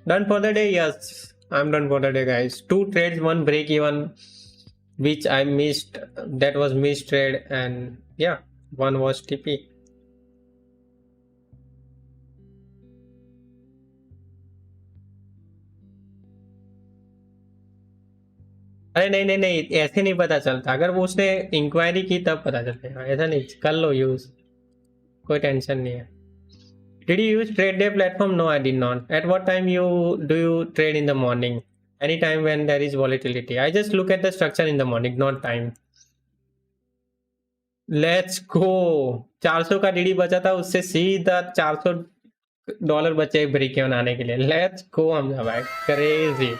Done for the day? Yes, I'm done for the day, guys. 2 trades, 1 break even, which I missed. That was missed trade, and yeah, 1 was TP. अरे नहीं नहीं नहीं, ऐसे नहीं पता चलता. अगर वो उसने इंक्वायरी की तब पता चलेगा. ऐसा नहीं, कर लो यूज, कोई टेंशन नहीं है. Did you use trade day platform? No, I did not. At what time do you trade in the morning? Anytime when there is volatility. I just look at the structure in the morning, not time. Let's go. 400 का DD बचा था, उससे सीधा $400 बचे break even आने के लिए. Let's go Hamza भाई, crazy.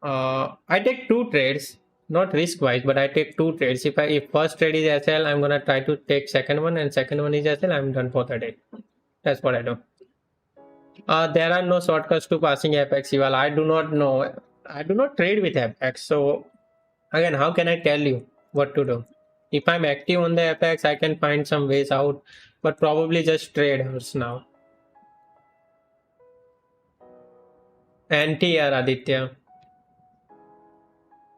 I take 2 trades, not risk wise, but I take 2 trades. If first trade is SL, I'm gonna try to take second one, and second one is SL, I'm done for the day. That's what I do. There are no shortcuts to passing FX eval. I do not know. I do not trade with FX. So again, how can I tell you what to do? If I'm active on the FX, I can find some ways out, but probably just traders now. Anti-yaar Aditya.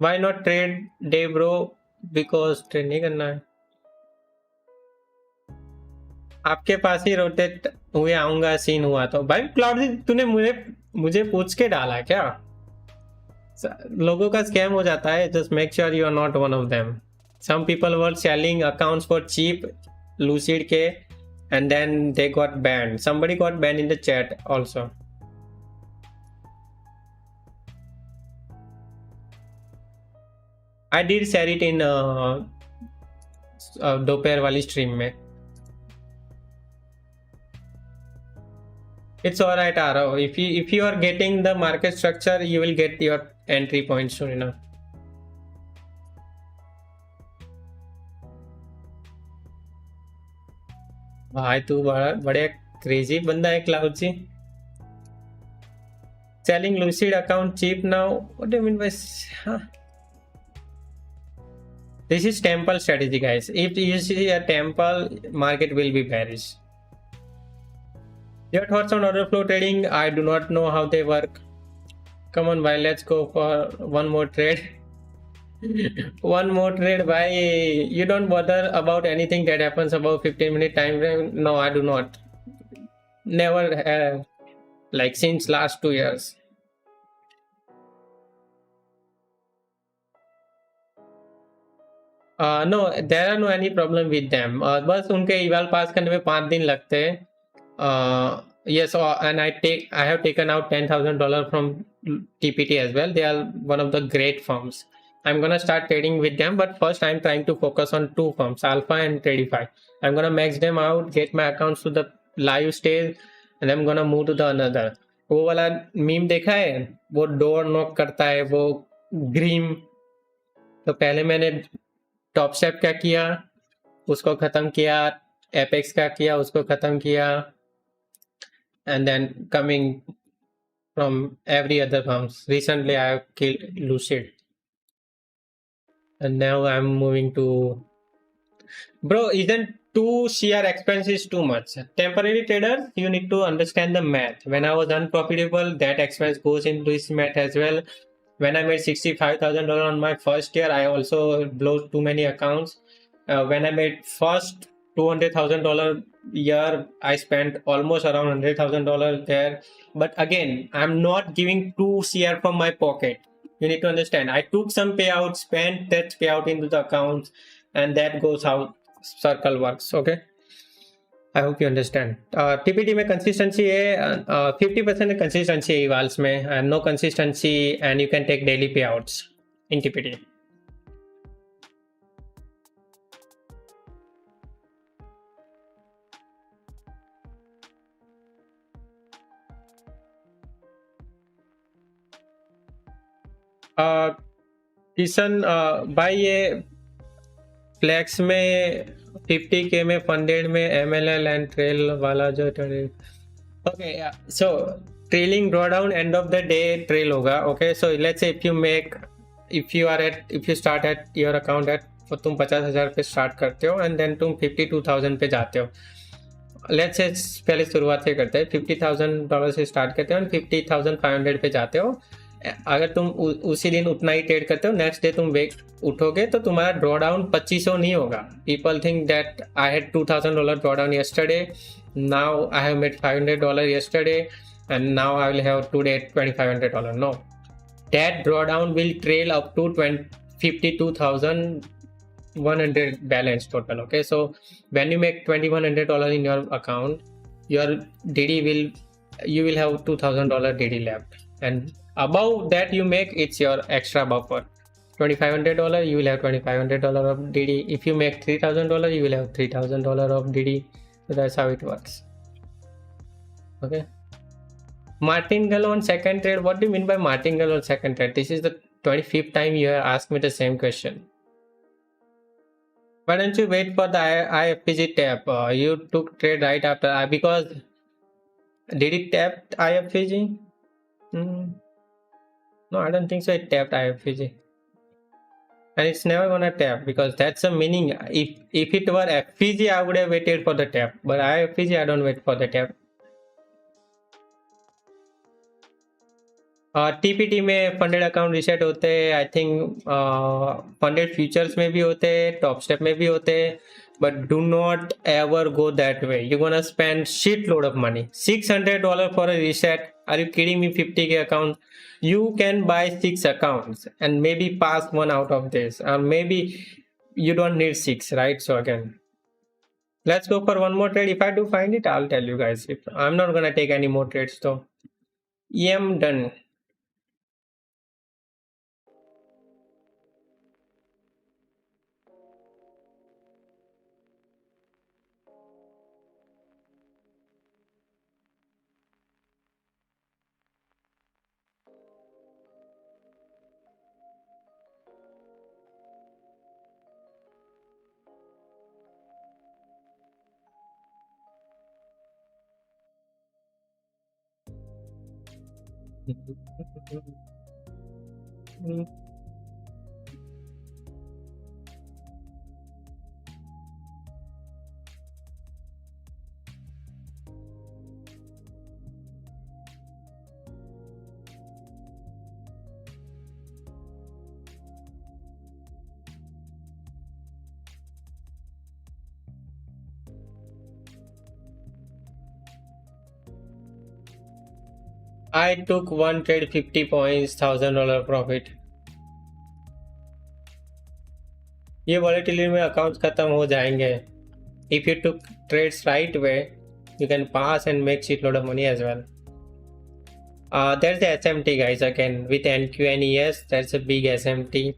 Why not trade day bro? Because trade नहीं करना है. आपके पास ही rotate हुए आऊंगा scene हुआ तो. भाई cloudy, तूने मुझे पूछ के डाला क्या? लोगों का स्कैम हो जाता है. Just make sure you are not one of them. Some people were selling accounts for cheap, Lucid K, and then they got banned. Somebody got banned in the chat also. I did share it in दोपहर वाली stream में. It's alright, Arav. If you are getting the market structure, you will get your entry point soon enough. भाई तू बड़े crazy बंदा है cloud ji. Selling Lucid account cheap now. What do you mean by? Huh? This is temple strategy, guys. If you see a temple, market will be bearish. Your thoughts on order flow trading? I do not know how they work. Come on, bhai, let's go for one more trade. One more trade, bhai. You don't bother about anything that happens above 15-minute time frame. No, I do not. Never have. Like since last 2 years. No, there are no any problem with them. बस उनके eval pass करने में 5 दिन लगते हैं. Yes, and I have taken out $10,000 from TPT as well. They are one of the great firms. I'm gonna start trading with them, but first I'm trying to focus on 2 firms, Alpha and Tradeify. I'm gonna max them out, get my accounts to the live stage, and I'm gonna move to the another. वो वाला meme देखा है, वो door knock करता है, वो grim. तो पहले मैंने टॉप स्टेप क्या किया, उसको खत्म किया, एपेक्स क्या किया, उसको खत्म किया, and then coming from every other firms. Recently I have killed Lucid, and now I'm moving to. Bro, isn't 2 CR expenses too much? Temporary traders, you need to understand the math. When I was unprofitable, that expense goes into this math as well. When I made $65,000 on my first year, I also blew too many accounts. When I made first $200,000 year, I spent almost around $100,000 there. But again, I'm not giving 2 CR from my pocket. You need to understand. I took some payout, spent that payout into the accounts, and that goes how circle works. Okay. I hope you understand. TPT में consistency है, 50% consistency है evals में, and no consistency, and you can take daily payouts in TPT. Kishan भाई, ये flex में 50K में funded में MLL and trail वाला जो trail. Okay, so trailing drawdown end of the day trail होगा. Okay, so let's say if you start at your account at, तुम 50,000 पे स्टार्ट करते हो एंड देन तुम 52,000 पे जाते हो. लेट्स से पहले शुरुआत से करते हैं, $50,000 से स्टार्ट करते हो एंड 50,500 पे जाते हो. अगर तुम उसी दिन उतना ही ट्रेड करते हो, नेक्स्ट डे तुम उठोगे तो तुम्हारा ड्रॉ डाउन 2500 नहीं होगा. People think that I had $2,000 draw down yesterday, now I have made $500 yesterday, and now I will have today $2,500. No, that drawdown will trail up to 52,100 balance total. Okay, so when you make $2,100 in your account, your you will have $2,000 DD left, and above that you make, it's your extra buffer. $2,500, you will have $2,500 of DD. If you make $3,000, you will have $3,000 of DD. So that's how it works. Okay. Martingale on second trade. What do you mean by martingale on second trade? This is the 25th time you have asked me the same question. Why don't you wait for the IFPG tap? You took trade right after. Because did it tap IFPG? No, I don't think so. It tapped IFPG, and it's never gonna tap, because that's the meaning. If it were FPG, I would have waited for the tap, but IFPG, I don't wait for the tap. TPT में funded account reset होते हैं. I think funded futures में भी होते हैं, top step में भी होते हैं, but do not ever go that way. You're gonna spend shitload of money. $600 for a reset. Are you kidding me? 50K account. You can buy 6 accounts and maybe pass one out of this, or maybe you don't need 6, right? So again, let's go for one more trade. If I do find it, I'll tell you guys. If I'm not gonna take any more trades though. EM done. I took one trade 50 points, $1,000 profit. ये volatility में accounts खत्म हो जाएंगे. If you took trades right way, you can pass and make shitload of money as well. There's the SMT guys again with NQ and ES. That's a big SMT.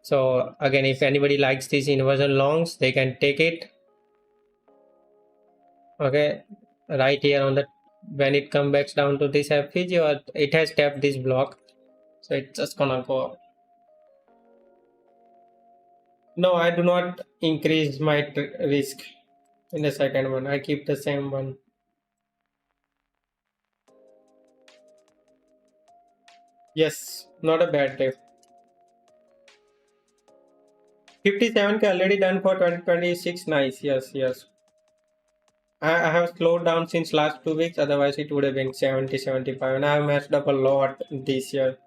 So again, if anybody likes these inversion longs, they can take it. Okay, right here on the when it comes back down to this FPG, or it has tapped this block, so it's just gonna go up. No, I do not increase my risk in the second one. I keep the same one. Yes, not a bad day. 57k already done for 2026. Nice. Yes. I have slowed down since last 2 weeks. Otherwise, it would have been 70, 75. And I have messed up a lot this year.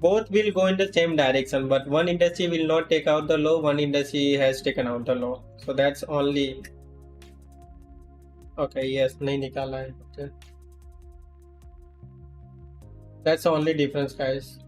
Both will go in the same direction, but one industry will not take out the low, one industry has taken out the low. So that's only. Okay, yes, nahi nikala hai. Okay. That's the only difference, guys.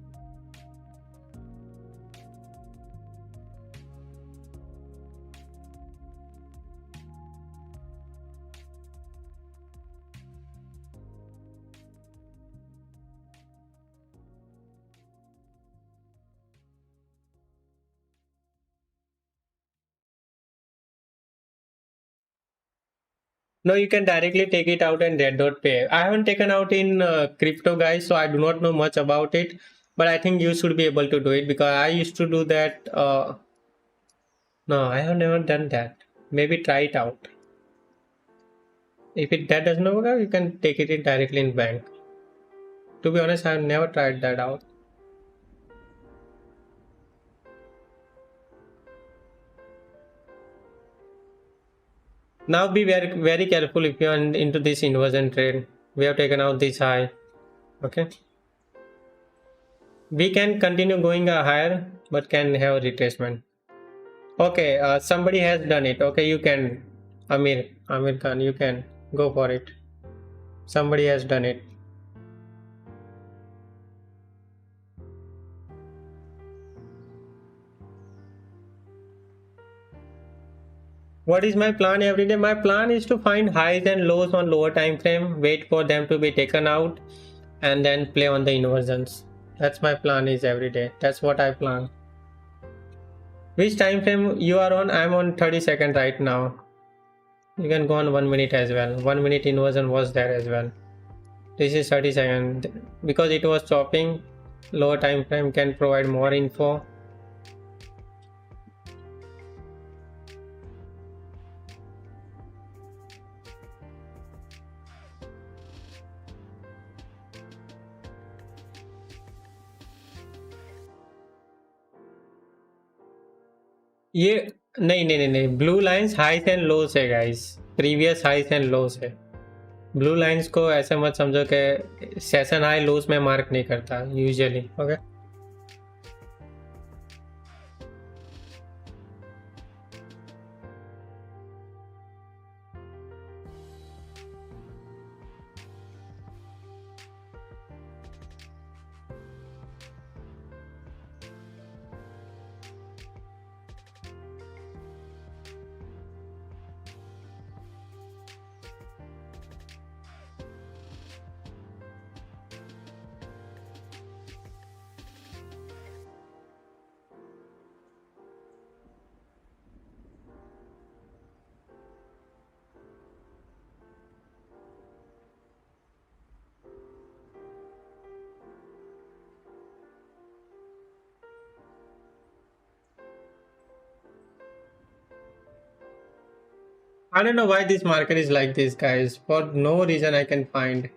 No, you can directly take it out and red dot pay. I haven't taken out in crypto, guys, so I do not know much about it. But I think you should be able to do it because I used to do that. No, I have never done that. Maybe try it out. If that doesn't work out, you can take it in directly in bank. To be honest, I have never tried that out. Now be very careful if you are into this inversion trade. We have taken out this high. Okay. We can continue going higher, but can have retracement. Okay, somebody has done it. Okay, you can. Amir Khan, you can go for it. Somebody has done it. What is my plan every day? My plan is to find highs and lows on lower time frame, wait for them to be taken out, and then play on the inversions. That's my plan is every day. That's what I plan. Which time frame you are on? I'm on 30-second right now. You can go on 1 minute as well. 1 minute inversion was there as well. This is 30-second. Because it was chopping, lower time frame can provide more info. ये नहीं blue lines हाइस and loss है guys, previous हाइस and loss है. Blue lines को ऐसे मत समझो कि सेशन हाई लूज में मार्क नहीं करता usually. Okay, I don't know why this market is like this, guys. For no reason I can find.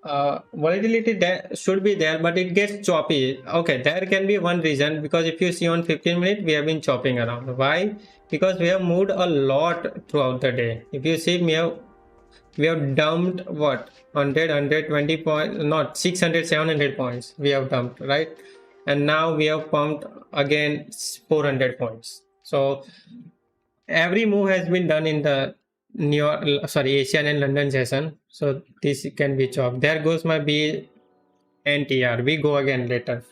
Volatility there should be there, but it gets choppy. Okay, there can be one reason, because if you see on 15 minutes, we have been chopping around. Why? Because we have moved a lot throughout the day. If you see, we have dumped what, 120 points, not 600, 700 points we have dumped, right? And now we have pumped again 400 points. So every move has been done in the Asian and London session. So this can be chopped. There goes my B and TR. We go again later.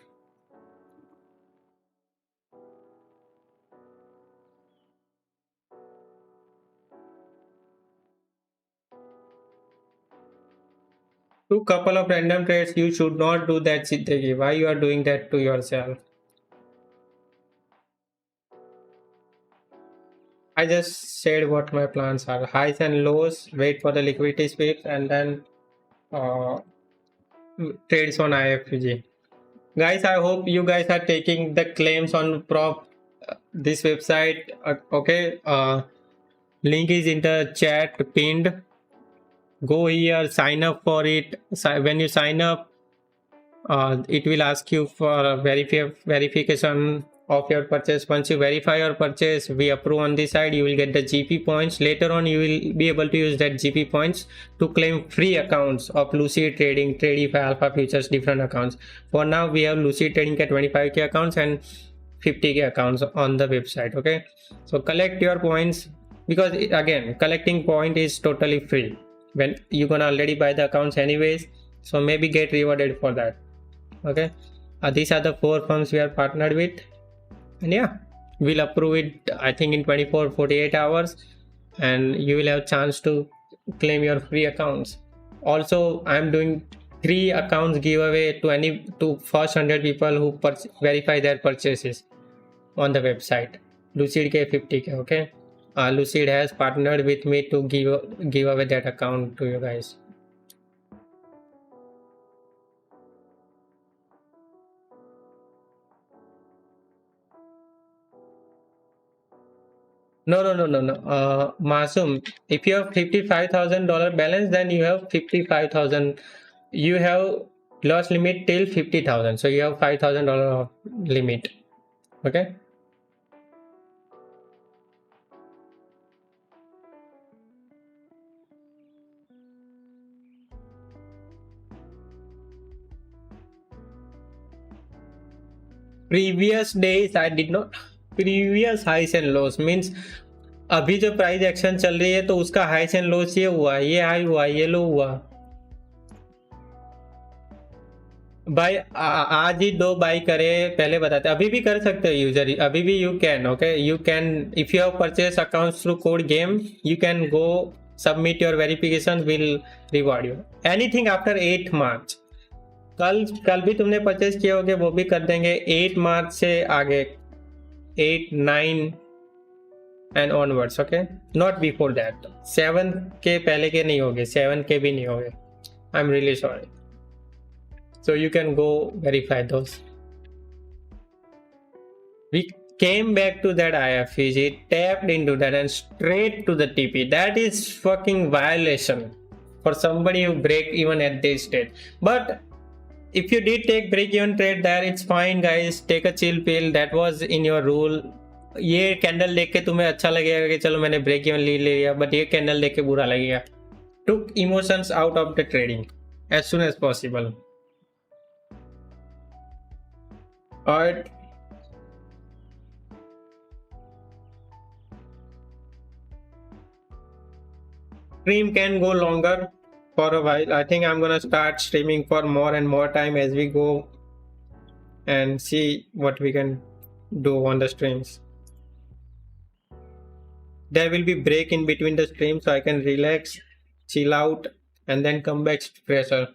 Two couple of random trades, you should not do that, Siddhagi. Why you are doing that to yourself? I just said what my plans are. Highs and lows, wait for the liquidity sweeps, and then trades on IFPG. Guys, I hope you guys are taking the claims on prop this website. Okay, link is in the chat pinned. Go here, sign up for it. When you sign up, it will ask you for a verification of your purchase. Once you verify your purchase, we approve on this side. You will get the GP points. Later on, you will be able to use that GP points to claim free accounts of Lucid Trading, Tradeify, Alpha Futures, different accounts. For now, we have Lucid Trading at 25k accounts and 50k accounts on the website. Okay, so collect your points, because again, collecting point is totally free when you're gonna already buy the accounts anyways. So maybe get rewarded for that. Okay, these are the 4 firms we are partnered with, and yeah, we'll approve it I think in 24-48 hours, and you will have chance to claim your free accounts. Also, I'm doing 3 accounts giveaway to first 100 people who verify their purchases on the website. Lucid K 50k. Okay, Lucid has partnered with me to give away that account to you guys. No. Masum, if you have $55,000 balance, then you have 55,000. You have loss limit till 50,000. So you have $5,000 limit. Okay. Previous days I did not. Previous highs and lows means अभी जो price action चल रही है तो उसका हाइस and loss ये हुआ, ये हाई हुआ, ये लो हुआ भाई. आज ही 2 बाई करे, पहले बताते. अभी भी कर सकते हो यूजर, अभी भी you can. Okay, you can if you have purchase accounts through code game, you can go submit your verification, will reward you anything after 8 मार्च. कल भी तुमने परचेस किए होगे, वो भी कर देंगे 8 मार्च से आगे, 8, 9 and onwards. Okay, not before that. 7 के पहले के नहीं होंगे, 7 के भी नहीं होंगे. आई am really sorry. So you can go verify those. We came back to that IFPG, tapped into that and straight to the TP. That is fucking violation for somebody who break even at this stage. But if you did take break even trade there, it's fine guys. Take a chill pill. That was in your rule. ये candle देख के तुम्हें अच्छा लगेगा कि चलो मैंने break even ले लिया, बट ये कैंडल देख के बुरा लगेगा. took emotions out of the trading as soon as possible. Alright. Stream can go longer for a while. I think I'm gonna start streaming for more and more time as we go and see what we can do on the streams. There will be break in between the streams so I can relax, chill out, and then come back fresher.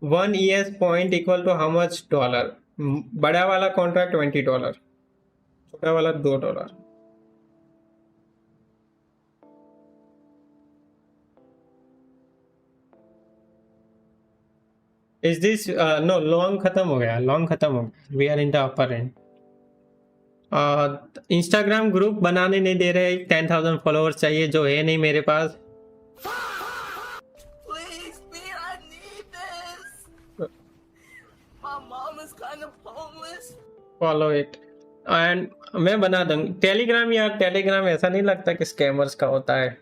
1 ES point equal to how much dollar? बड़ा वाला contract $20, छोटा वाला $2. Is this no long खत्म हो गया, long खत्म हो गया. We are in the upper end. Instagram group बनाने नहीं दे रहे. 10,000 फॉलोअर्स चाहिए जो है नहीं मेरे पास. Please, man, I need this. My mom is kind of homeless. Follow it. And मैं बना दूंगा. टेलीग्राम यार, टेलीग्राम ऐसा नहीं लगता कि स्कैमर्स का होता है.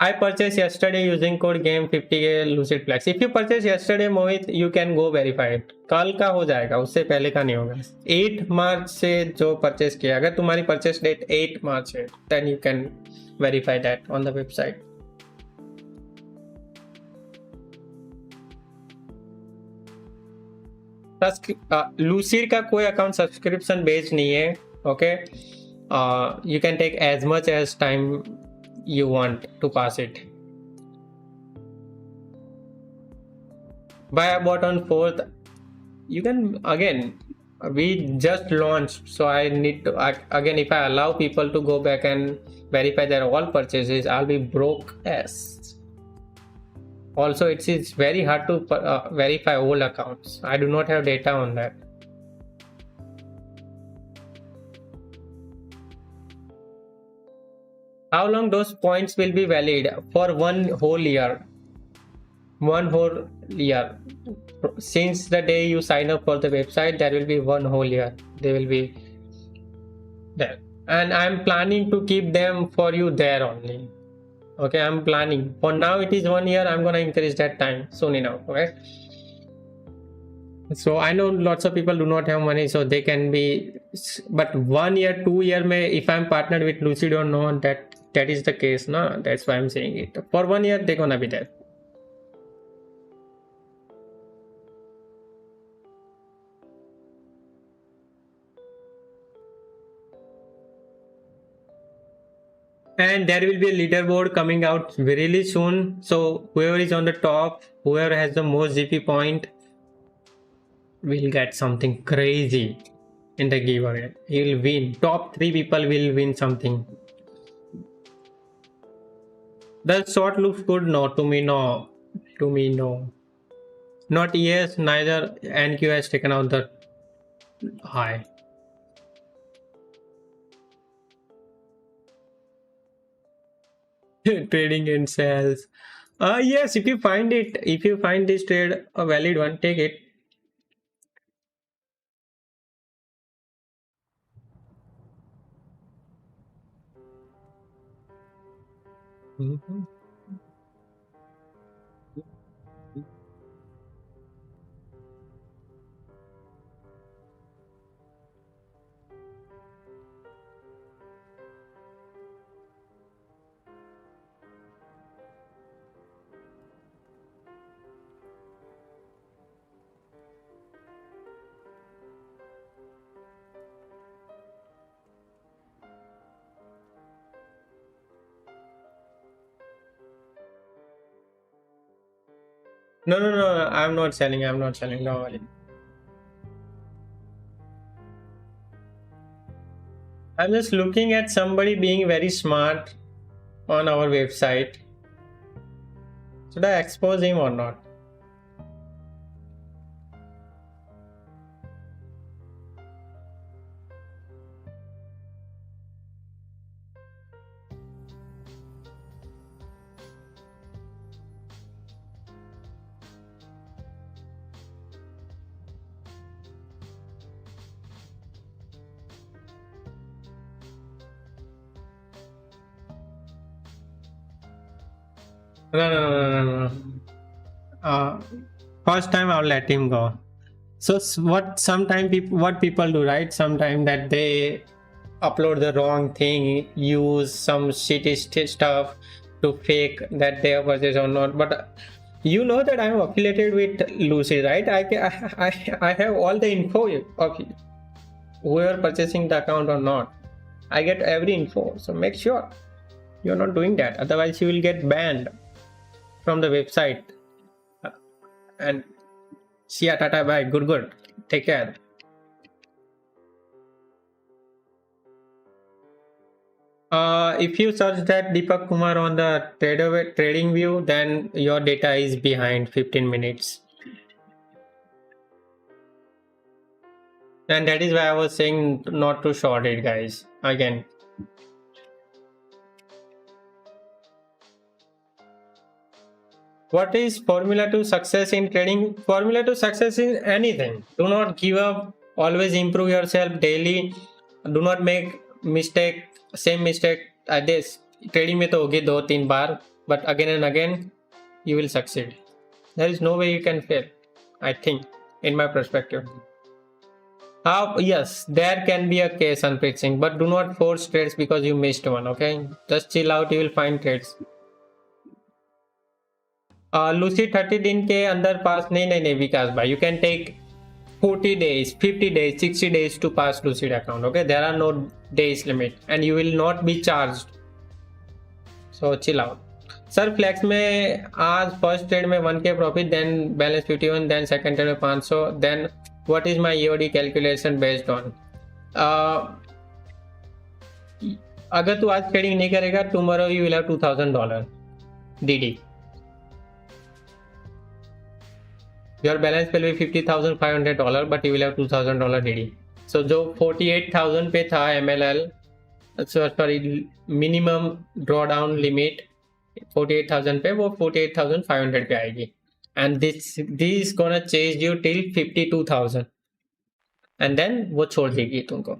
I purchased yesterday using code game 50k Lucid Flex. If you purchase yesterday, Mohit, you can go verify it. कल का हो जाएगा, उससे पहले का नहीं होगा. 8 मार्च से जो परचेस किया, अगर तुम्हारी परचेस डेट 8 मार्च है, then you can verify that on the website. Lucid का कोई अकाउंट सब्सक्रिप्शन बेस्ड नहीं है. Okay, you can take as much as time you want to pass it. Buy a bot on 4th. You can again, we just launched, so I need to again, if I allow people to go back and verify their all purchases, I'll be broke as. Also, it's very hard to verify all accounts. I do not have data on that. How long those points will be valid? For 1 whole year. 1 whole year. Since the day you sign up for the website, there will be 1 whole year. They will be there. And I'm planning to keep them for you there only. Okay, I'm planning. For now, it is 1 year. I'm gonna increase that time soon enough. Okay. So I know lots of people do not have money, so they can be. But 1 year, 2 year, if I'm partnered with Lucid or not, that is the case, no? That's why I'm saying it. For 1 year, they're gonna be there. And there will be a leaderboard coming out really soon. So whoever is on the top, whoever has the most GP point, will get something crazy in the giveaway. He'll win. Top 3 people will win something. The short looks good. No, to me, no. To me, no. Not yes, neither. NQ has taken out the high. Trading and sales. Yes, if you find this trade a valid one, take it. No, I'm not selling. Don't worry. I'm just looking at somebody being very smart on our website. Should I expose him or not? No. Uh, First time I'll let him go. So what people do, right? Sometimes that they upload the wrong thing, use some shitty stuff to fake that they are purchased or not. But you know that I'm affiliated with Lucid, right? I have all the info of whoever purchasing the account or not. I get every info, so make sure you're not doing that. Otherwise, you will get banned from the website. And see ya, tata, bye, good. Take care. If you search that Deepak Kumar on the trading view, then your data is behind 15 minutes. And that is why I was saying not to short it, guys. Again. What is formula to success in trading? Formula to success in anything. Do not give up. Always improve yourself daily. Do not make mistake. Same mistake at this. Trading में तो होगी 2-3 बार, but again and again you will succeed. There is no way you can fail, I think, in my perspective. Yes, there can be a case on fixing, but do not force trades because you missed one, okay? Just chill out, you will find trades. Lucid 30 दिन के अंदर पास नहीं विकास भाई, you can take 40 days, 50 days, 60 days to pass Lucid account, okay? There are no days limit and you will not be charged. So chill out. Sir flex में आज first trade में 1K profit, then balance 51, then second trade में 500, then what is my EOD calculation based on. अगर तू आज trading नहीं करेगा, tomorrow you will have $2000 DD. Your balance will be $50,500 but you will have $2000 DD. सो जो 48,000 पे था MLL, sorry minimum draw down limit 48,000 पे, वो 48,500 पे आएगी. And this gonna chase you till 52,000 and then वो छोड़ देगी तुमको.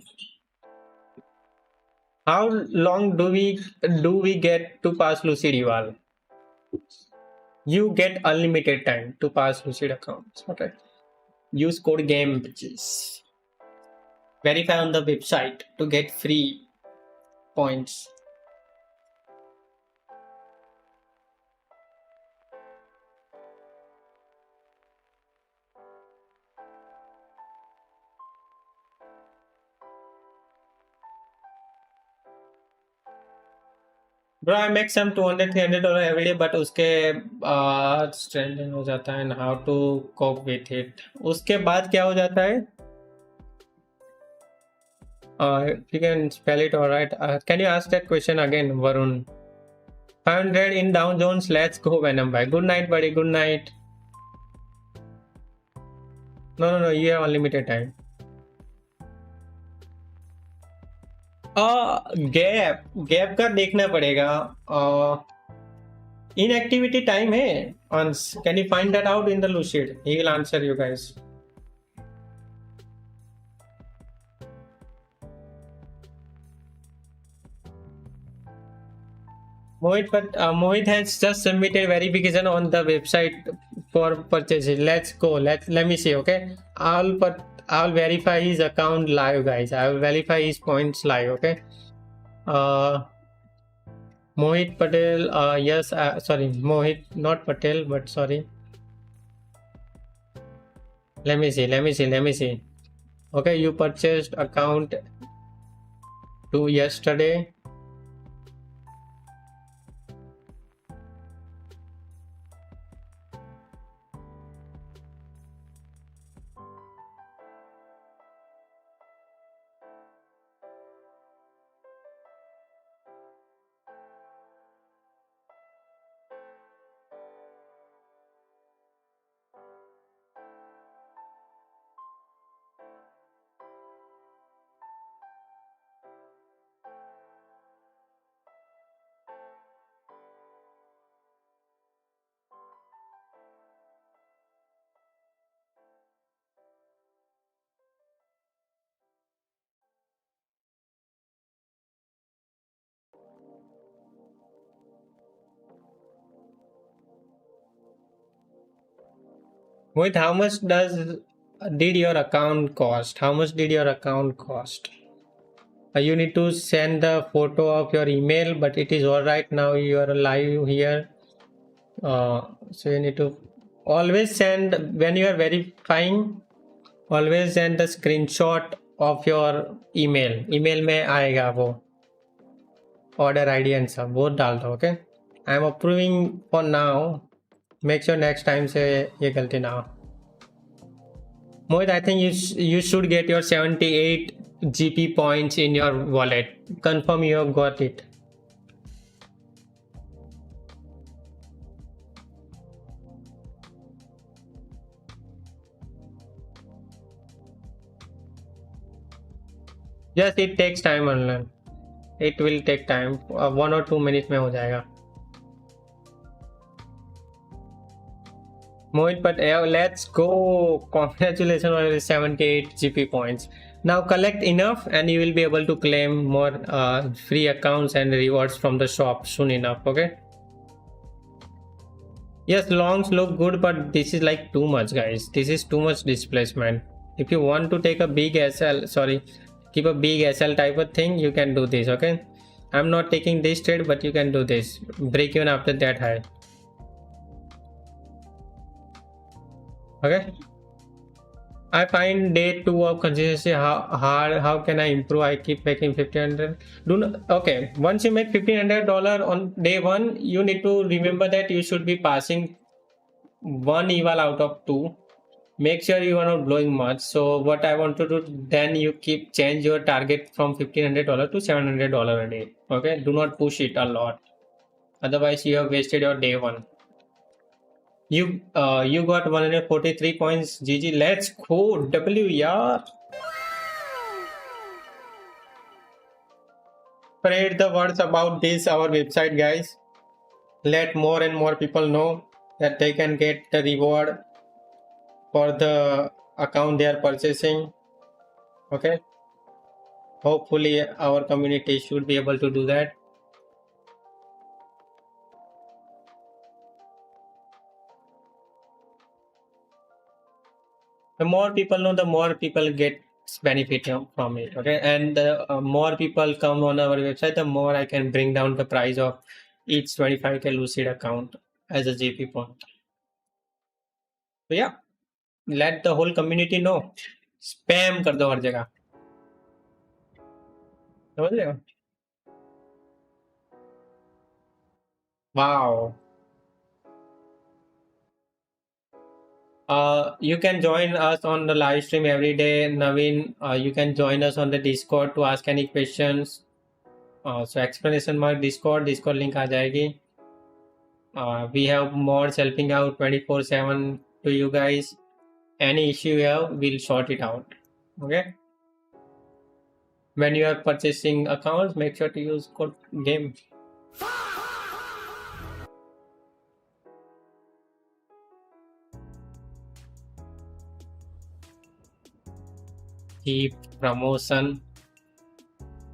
How long do we get to pass Lucid URL? You get unlimited time to pass Lucid accounts. Okay. Use code GAME, bitches. Verify on the website to get free points. Bro, I make some $200-300 every day, but उसके बाद stranding हो जाता है. And how to cope with it? उसके बाद क्या हो जाता है? You can spell it, alright. Can you ask that question again, Varun? 500 in Dow Jones. Let's go, Venom bhai. Good night, buddy. Good night. No. You have unlimited time. Gap का देखना पड़ेगा. Inactivity time है. Can you find that out in the Lucid? He will answer you guys. Mohit has just submitted verification on the website for purchases. Let's go. Let me see. Okay, I'll verify his account live, guys. I will verify his points live. Okay. Mohit Patel. Yes. Sorry, Mohit, not Patel, but sorry. Let me see. Okay, you purchased account to yesterday. With how much did your account cost? How much did your account cost? You need to send the photo of your email, but it is all right now. You are live here. So you need to always send when you are verifying. Always send the screenshot of your email. email में आएगा वो order ID and सब वो डाल दो. Okay. I am approving for now. Make sure next time से ये गलती ना हो. Mohit, I think you should get your 78 GP points in your wallet. Confirm you have got it. Yes, it takes time online. It will take time. 1 or 2 minutes में हो जाएगा. Mohit, but let's go. Congratulations on your 78 GP points. Now collect enough and you will be able to claim more free accounts and rewards from the shop soon enough. Okay. Yes, longs look good, but this is like too much, guys. This is too much displacement. If you want to take a big SL, keep a big SL type of thing, you can do this. Okay. I'm not taking this trade, but you can do this. Break even after that high. Okay. I find day 2 of consistency hard. How can I improve? I keep making 1500. Do not. Okay. Once you make $1,500 on day 1, you need to remember that you should be passing 1 eval out of 2. Make sure you are not blowing much. So what I want to do, then you change your target from $1,500 to $700 a day. Okay. Do not push it a lot. Otherwise you have wasted your day 1. You got 143 points. GG. Let's go. W, yeah. Spread the words about this our website, guys. Let more and more people know that they can get the reward for the account they are purchasing. Okay. Hopefully our community should be able to do that. The more people know, the more people get benefit from it. Okay. And the more people come on our website, the more I can bring down the price of each 25k Lucid account as a GP point. So yeah, let the whole community know. Spam कर दो हर जगह. समझ रहे हो? Wow. You can join us on the live stream every day. Naveen, you can join us on the Discord to ask any questions. So explanation mark Discord link आ जाएगी. We have mods helping out 24/7 to you guys. Any issue you have, we'll sort it out. Okay. When you are purchasing accounts, make sure to use code game. Keep promotion.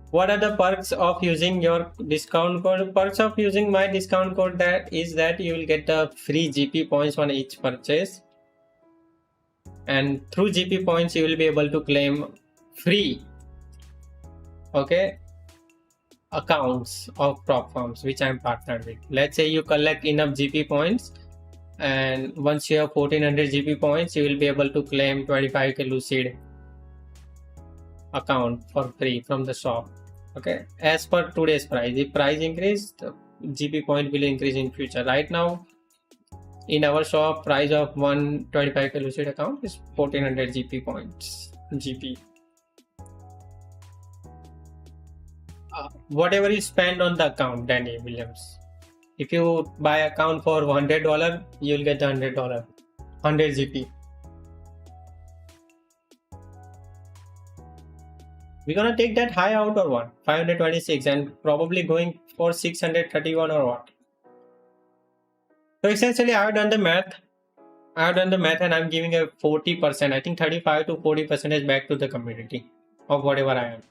What are the perks of using your discount code? Perks of using my discount code that you will get the free GP points on each purchase, and through GP points you will be able to claim free accounts of prop firms which I'm partnered with. Let's say you collect enough GP points, and once you have 1400 GP points, you will be able to claim 25k Lucid account for free from the shop. Okay, as per today's price. If price increase, the GP point will increase in future. Right now in our shop, price of 125k Lucid account is 1400 GP points. Whatever you spend on the account, Danny Williams. If you buy account for $100, you'll get the $100 100 GP. We're gonna take that high out or what? 526 and probably going for 631 or what? So essentially I have done the math. And I'm giving a 40%. I think 35 to 40% is back to the community of whatever I am.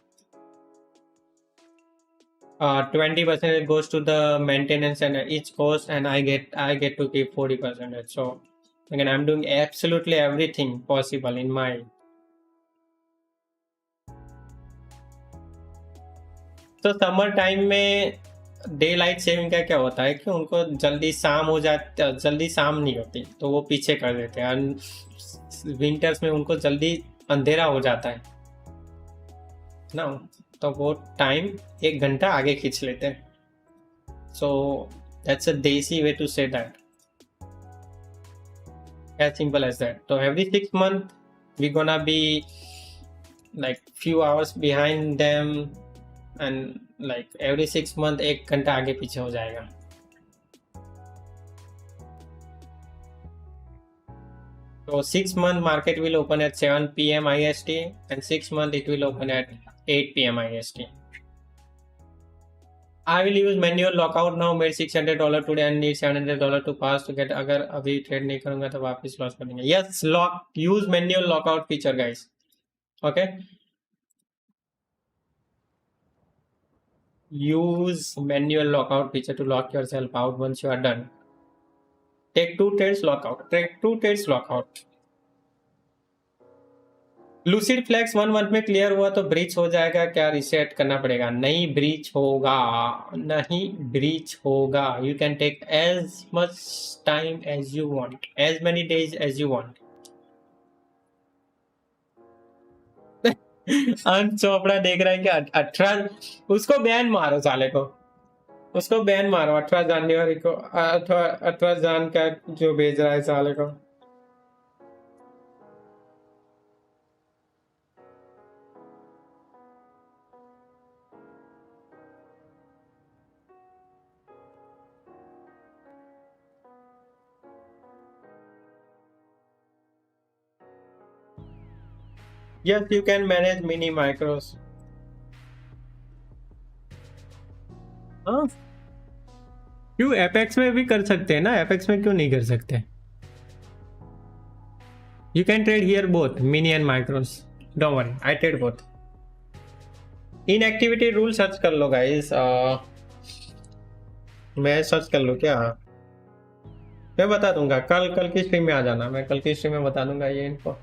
20% goes to the maintenance and each cost, and I get to keep 40%. So Again, I'm doing absolutely everything possible in my. तो summer time में day light saving का क्या होता है कि उनको जल्दी शाम हो जाती, जल्दी शाम नहीं होती तो वो पीछे कर देते हैं। विंटर्स में उनको जल्दी अंधेरा हो जाता है ना, तो वो टाइम 1 घंटा आगे खींच लेते हैं। सो that's a desi way to say that, as simple as that. So every 6 months we're gonna be like few hours behind them, and like every 6 months 1 घंटा आगे पीछे हो जाएगा। So 6 month market will open at 7 PM IST and 6 month it will open at 8 PM IST. I will use manual lockout now. Made $600 today and need $700 to pass to get. अगर अभी trade नहीं करूंगा तो वापस loss कर देंगे। Yes, use manual lockout feature guys. Okay. Use manual lockout feature to lock yourself out once you are done. Take 2 trades lockout. Take 2 trades lockout. Lucid flex 1 month में clear हुआ तो breach हो जाएगा क्या, reset करना पड़ेगा? नहीं breach होगा, नहीं ब्रीच होगा। You can take as much time as you want, as many days as you want. Ansh Chopra देख रहा है कि 18 उसको बैन मारो साले को, उसको बैन मारो 18 जनवरी को, 18 जान का जो भेज रहा है साले को। Yes, you can manage mini micros. हाँ क्यों, एपेक्स में भी कर सकते हैं ना, एपेक्स में क्यों नहीं कर सकते? You can trade here both mini and micros. Don't worry, I trade both. Inactivity rule search कर लो गाइस। मैं सर्च कर लूँ क्या? मैं बता दूंगा, कल की स्ट्रीम में आ जाना, मैं कल की स्ट्रीम में बता दूंगा ये इनको।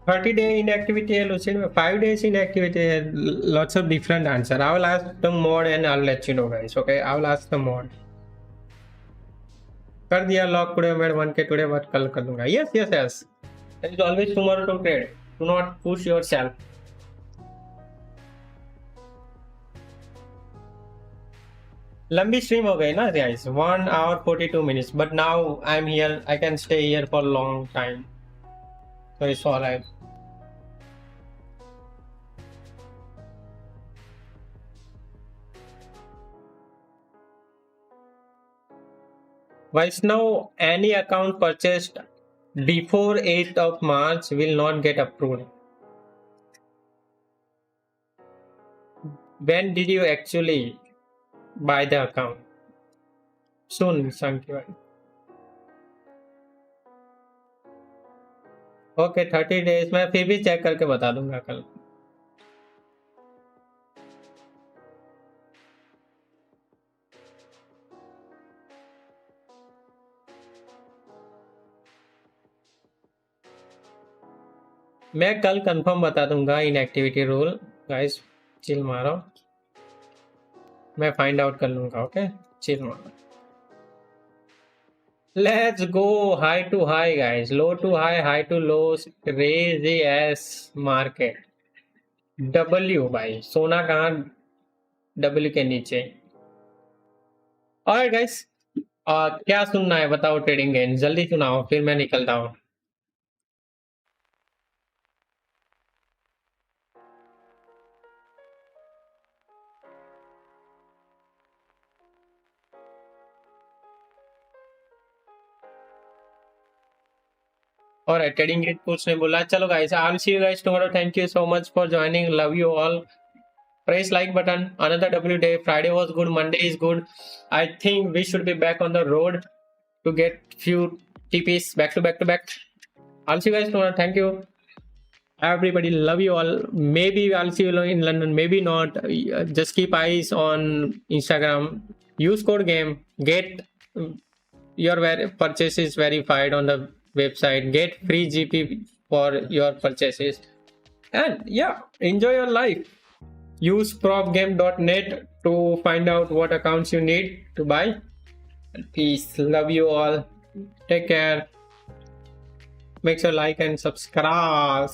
$30 day inactivity है Lucid में, 5 days inactivity है, lots of different answer. I will ask the mod and I'll let you know guys. Okay, I will ask the mod. कर दिया lock today, made 1K today but कल कर दूंगा। Yes, yes, yes. There is always tomorrow to trade. Do not push yourself. लंबी stream हो गई ना guys, 1 hour 42 minutes, but now I'm here, I can stay here for long time, so it's alright. Vaishnav, any account purchased before 8th of March will not get approved. When did you actually buy the account? Soon, Sankey. Okay, 30 days मैं फिर भी check करके बता दूंगा कल। मैं कल confirm बता दूंगा इनएक्टिविटी रूल गाइस, चिल मारो, मैं फाइंड आउट कर लूंगा। ओके, चिल मारो। Let's go high to high guys, low to high, high to low, raise as market. W भाई, सोना कहाँ डब्ल्यू के नीचे। और गाइस क्या सुनना है बताओ, ट्रेडिंग गेन जल्दी सुनाओ फिर मैं निकलता हूँ। और ट्रेडिंग गेट कुछ नहीं बोला। चलो guys, I will see you guys tomorrow. Thank you so much for joining, love you all. Press like button. Another W day. Friday was good, Monday is good. I think we should be back on the road to get few TPs back to back to back. I'll see you guys tomorrow. Thank you. Everybody, love you all. Maybe I'll see you in London, maybe not. Just keep eyes on Instagram. Use code game. Get your purchases verified on the website. Get free GP for your purchases. And yeah, enjoy your life. Use propgame.net to find out what accounts you need to buy. Peace. Love you all. Take care. Make sure like and subscribe.